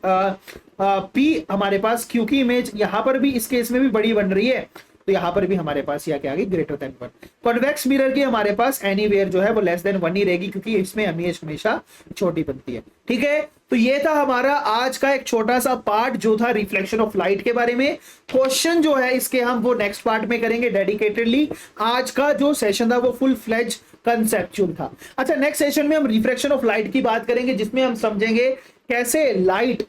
पी हमारे पास, क्योंकि इमेज यहां पर भी इस केस में भी बड़ी बन रही है, तो यहां पर भी हमारे पास या क्या आ गई, ग्रेटर देन 1। कॉन्वेक्स मिरर की हमारे पास एनीवेयर जो है वो लेस देन 1 ही रहेगी, क्योंकि इसमें इमेज हमेशा छोटी बनती है। ठीक है, तो ये था हमारा आज का एक छोटा सा पार्ट जो था रिफ्लेक्शन ऑफ लाइट के बारे में। क्वेश्चन जो है इसके हम वो नेक्स्ट पार्ट में करेंगे डेडिकेटेडली। आज का जो सेशन था वो फुल फ्लेज कंसेप्चुअल था। अच्छा, नेक्स्ट सेशन में हम रिफ्लेक्शन ऑफ लाइट की बात करेंगे, जिसमें हम समझेंगे कैसे लाइट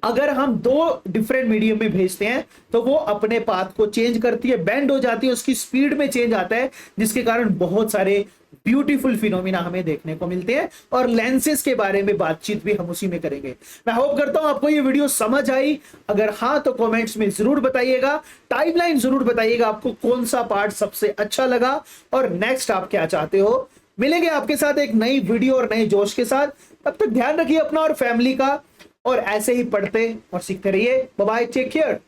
अगर हम 2 डिफरेंट मीडियम में भेजते हैं तो वो अपने पाथ को चेंज करती है, बेंड हो जाती है, उसकी स्पीड में चेंज आता है, जिसके कारण बहुत सारे ब्यूटीफुल फिनोमिना हमें देखने को मिलते हैं। और लेंसेज के बारे में बातचीत भी हम उसी में करेंगे। मैं होप करता हूं आपको ये वीडियो समझ आई, अगर हाँ तो कमेंट्स में जरूर बताइएगा, टाइमलाइन जरूर बताइएगा आपको कौन सा पार्ट सबसे अच्छा लगा और नेक्स्ट आप क्या चाहते हो। मिलेंगे आपके साथ एक नई वीडियो और नए जोश के साथ, तब तक ध्यान रखिए अपना और फैमिली का, और ऐसे ही पढ़ते और सीखते रहिए। Bye bye, take care.